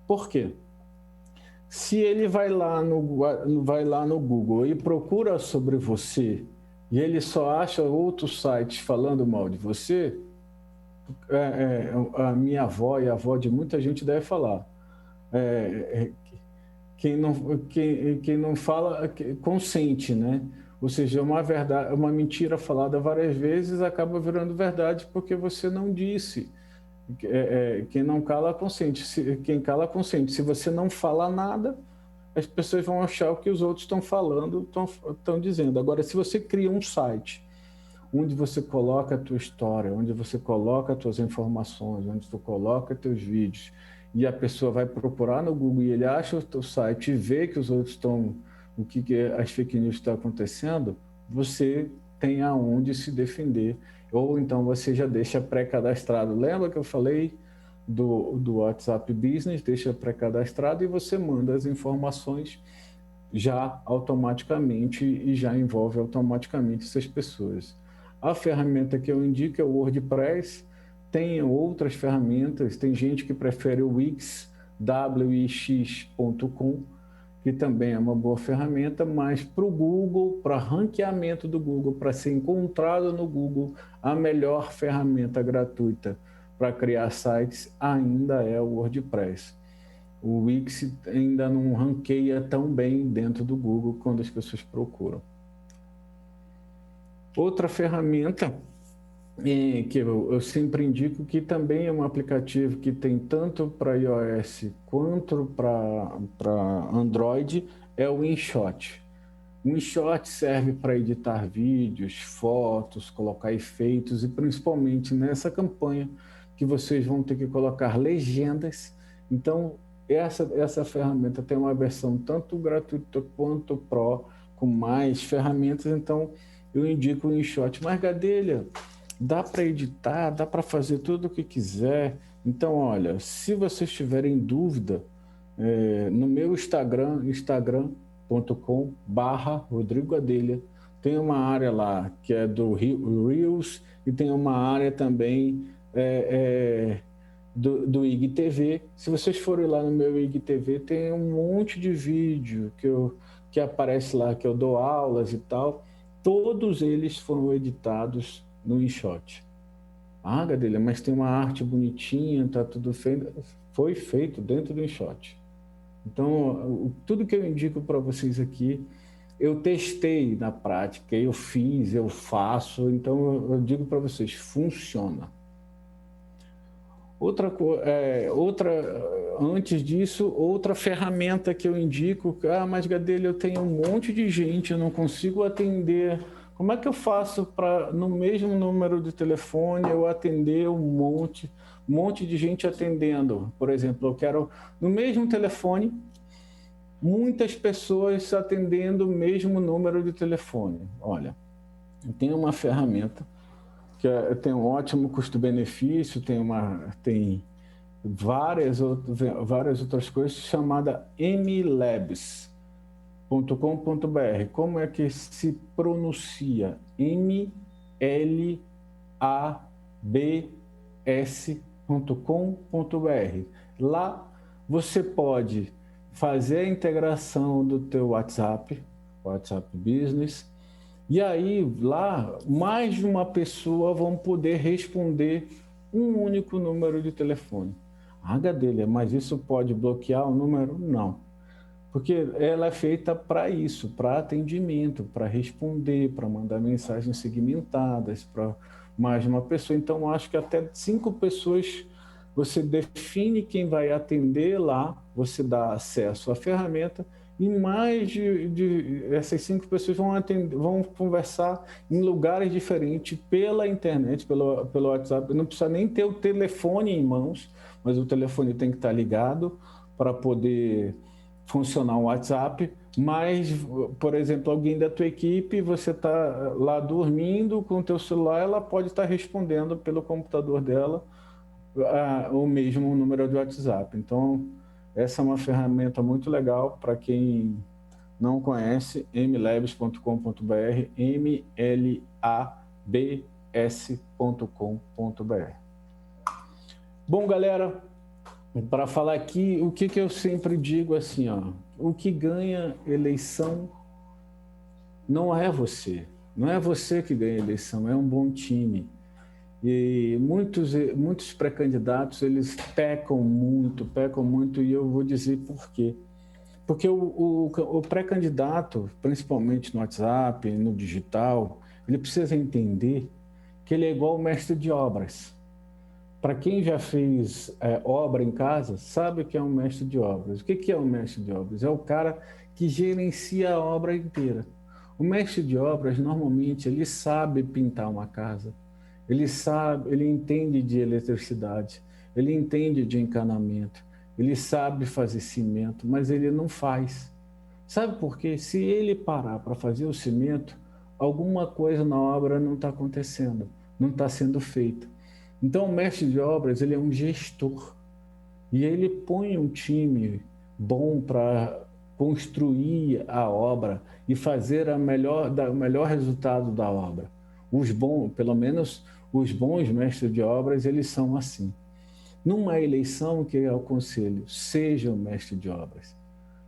Por quê? Se ele vai lá no Google e procura sobre você, e ele só acha outros sites falando mal de você, a minha avó e a avó de muita gente deve falar. Quem não fala, consente, né? Ou seja, uma mentira falada várias vezes acaba virando verdade porque você não disse. Quem não cala, consente. Quem cala, consente. Se você não fala nada, as pessoas vão achar o que os outros estão falando, estão dizendo. Agora, se você cria um site onde você coloca a tua história, onde você coloca as tuas informações, onde tu coloca teus vídeos, e a pessoa vai procurar no Google e ele acha o teu site e vê que os outros estão, o que as fake news estão acontecendo, você tem aonde se defender. Ou então você já deixa pré-cadastrado. Lembra que eu falei do WhatsApp Business? Deixa pré-cadastrado e você manda as informações já automaticamente e já envolve automaticamente essas pessoas. A ferramenta que eu indico é o WordPress. Tem outras ferramentas, tem gente que prefere o Wix, wix.com, que também é uma boa ferramenta, mas para o Google, para ranqueamento do Google, para ser encontrado no Google, a melhor ferramenta gratuita para criar sites ainda é o WordPress. O Wix ainda não ranqueia tão bem dentro do Google quando as pessoas procuram. Outra ferramenta que eu sempre indico, que também é um aplicativo que tem tanto para iOS quanto para Android, é o InShot. O InShot serve para editar vídeos, fotos, colocar efeitos e principalmente nessa campanha que vocês vão ter que colocar legendas. Então, essa ferramenta tem uma versão tanto gratuita quanto Pro, com mais ferramentas, então eu indico o InShot. Mas, Gadelha, dá para editar, dá para fazer tudo o que quiser. Então, olha, se vocês tiverem dúvida, no meu instagram.com/Rodrigo Gadelha, tem uma área lá que é do Reels e tem uma área também do IGTV. Se vocês forem lá no meu IGTV, tem um monte de vídeo que aparece lá, que eu dou aulas e tal. Todos eles foram editados no InShot. Ah, Gadelha, mas tem uma arte bonitinha, tá tudo feio. foi feito dentro do InShot. Então, tudo que eu indico para vocês aqui, eu testei na prática, eu fiz, eu faço, então eu digo para vocês, funciona. Antes disso, outra ferramenta que eu indico, mas Gadelha, eu tenho um monte de gente, eu não consigo atender. Como é que eu faço para, no mesmo número de telefone, eu atender um monte de gente atendendo? Por exemplo, eu quero, no mesmo telefone, muitas pessoas atendendo o mesmo número de telefone. Olha, tem uma ferramenta que tem um ótimo custo-benefício, tem várias outras coisas, chamada mlabs.com.br. Como é que se pronuncia? mlabs.com.br. Lá você pode fazer a integração do teu WhatsApp Business, e aí lá mais de uma pessoa vão poder responder um único número de telefone. Gadelha, mas isso pode bloquear o número? Não, porque ela é feita para isso, para atendimento, para responder, para mandar mensagens segmentadas para mais de uma pessoa. Então acho que até 5 pessoas você define quem vai atender lá, você dá acesso à ferramenta, e mais de essas 5 pessoas vão conversar em lugares diferentes pela internet, pelo WhatsApp. Não precisa nem ter o telefone em mãos, mas o telefone tem que estar ligado para poder funcionar o WhatsApp. Mas, por exemplo, alguém da tua equipe, você está lá dormindo com o teu celular, ela pode estar respondendo pelo computador dela o mesmo número de WhatsApp. Então, essa é uma ferramenta muito legal para quem não conhece, mlabs.com.br, mlabs.com.br. Bom, galera, para falar aqui, o que eu sempre digo assim, o que ganha eleição não é você que ganha eleição, é um bom time. E muitos pré-candidatos, eles pecam muito, e eu vou dizer por quê. Porque o pré-candidato, principalmente no WhatsApp, no digital, ele precisa entender que ele é igual o mestre de obras. Para quem já fez obra em casa, sabe o que é um mestre de obras. O que é um mestre de obras? É o cara que gerencia a obra inteira. O mestre de obras, normalmente, ele sabe pintar uma casa. Ele entende de eletricidade, ele entende de encanamento, ele sabe fazer cimento, mas ele não faz. Sabe por quê? Se ele parar para fazer o cimento, alguma coisa na obra não está acontecendo, não está sendo feita. Então, o mestre de obras, ele é um gestor, e ele põe um time bom para construir a obra e fazer o melhor resultado da obra. Pelo menos os bons mestres de obras, eles são assim. Numa eleição, que eu aconselho, seja um mestre de obras.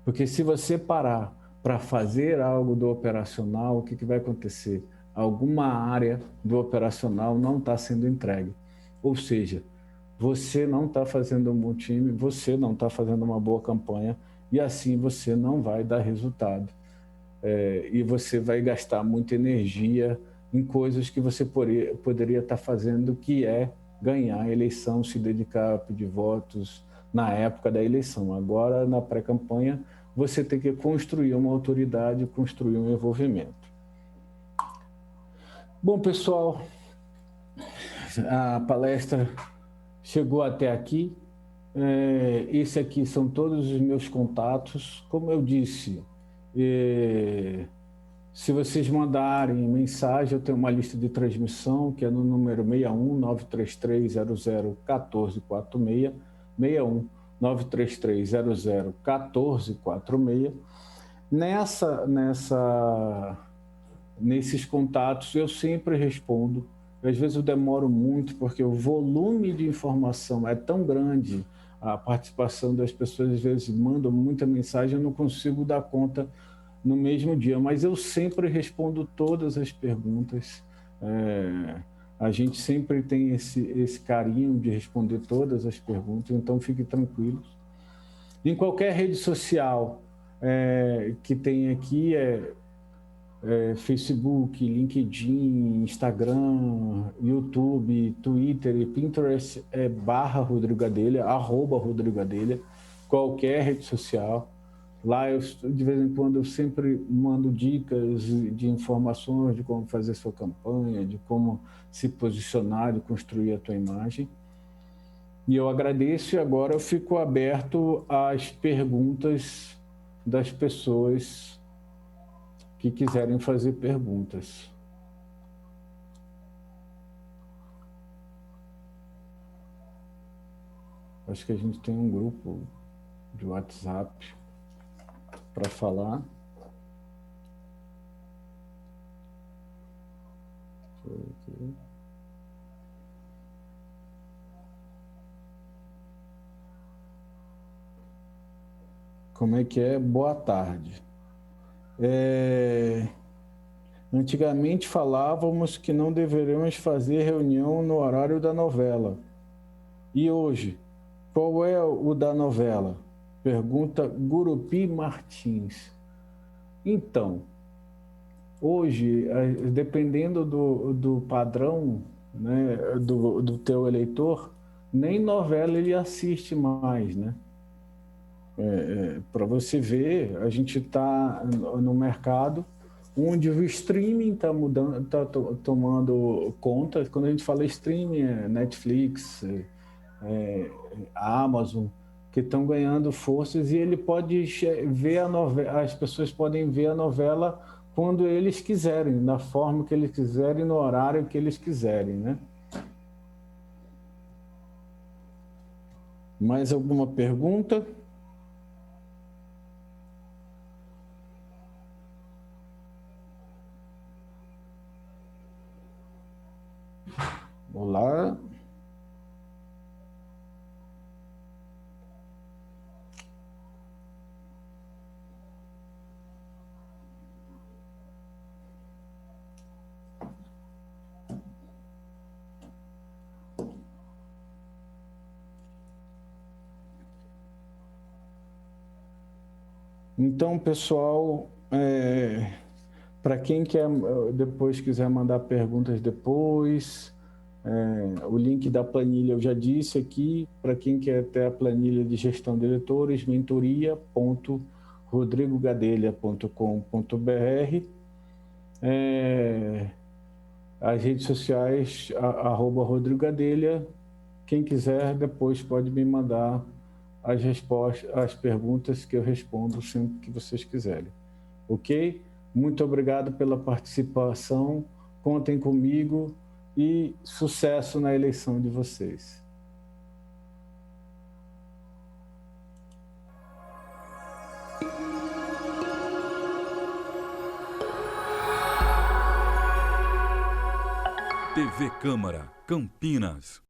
Porque se você parar para fazer algo do operacional, o que vai acontecer? Alguma área do operacional não está sendo entregue. Ou seja, você não está fazendo um bom time, você não está fazendo uma boa campanha, e assim você não vai dar resultado. E você vai gastar muita energia em coisas que você poderia estar fazendo, que é ganhar a eleição, se dedicar a pedir votos na época da eleição. Agora, na pré-campanha, você tem que construir uma autoridade, construir um envolvimento. Bom, pessoal, a palestra chegou até aqui. Esse aqui são todos os meus contatos. Como eu disse, se vocês mandarem mensagem, eu tenho uma lista de transmissão, que é no número 61-93300-1446, 61-93300-1446. Nesses contatos, eu sempre respondo. Às vezes eu demoro muito, porque o volume de informação é tão grande, a participação das pessoas às vezes mandam muita mensagem, eu não consigo dar conta no mesmo dia, mas eu sempre respondo todas as perguntas. A gente sempre tem esse carinho de responder todas as perguntas, então fiquem tranquilos. Em qualquer rede social que tem aqui, Facebook, LinkedIn, Instagram, YouTube, Twitter e Pinterest, /Rodrigo Gadelha, @Rodrigo Gadelha, qualquer rede social. Lá, de vez em quando, eu sempre mando dicas de informações de como fazer sua campanha, de como se posicionar, de construir a tua imagem. E eu agradeço, e agora eu fico aberto às perguntas das pessoas que quiserem fazer perguntas. Acho que a gente tem um grupo de WhatsApp para falar. Deixa eu ver aqui. Como é que é? Boa tarde. Antigamente falávamos que não deveríamos fazer reunião no horário da novela. E hoje, qual é o da novela? Pergunta Gurupi Martins. Então, hoje, dependendo do padrão, né, do teu eleitor, nem novela ele assiste mais, né? Para você ver, a gente está no mercado onde o streaming está mudando, está tomando conta. Quando a gente fala streaming, Netflix, Amazon, que estão ganhando forças, e ele pode ver a novela, as pessoas podem ver a novela quando eles quiserem, da forma que eles quiserem, no horário que eles quiserem, né? Mais alguma pergunta? Olá. Então, pessoal, para quem depois quiser mandar perguntas depois, o link da planilha eu já disse aqui. Para quem quer ter a planilha de gestão de eleitores, mentoria.rodrigogadelha.com.br. As redes sociais, @Rodrigo Gadelha. Quem quiser, depois pode me mandar as respostas, as perguntas que eu respondo sempre que vocês quiserem. Ok? Muito obrigado pela participação. Contem comigo e sucesso na eleição de vocês. TV Câmara, Campinas.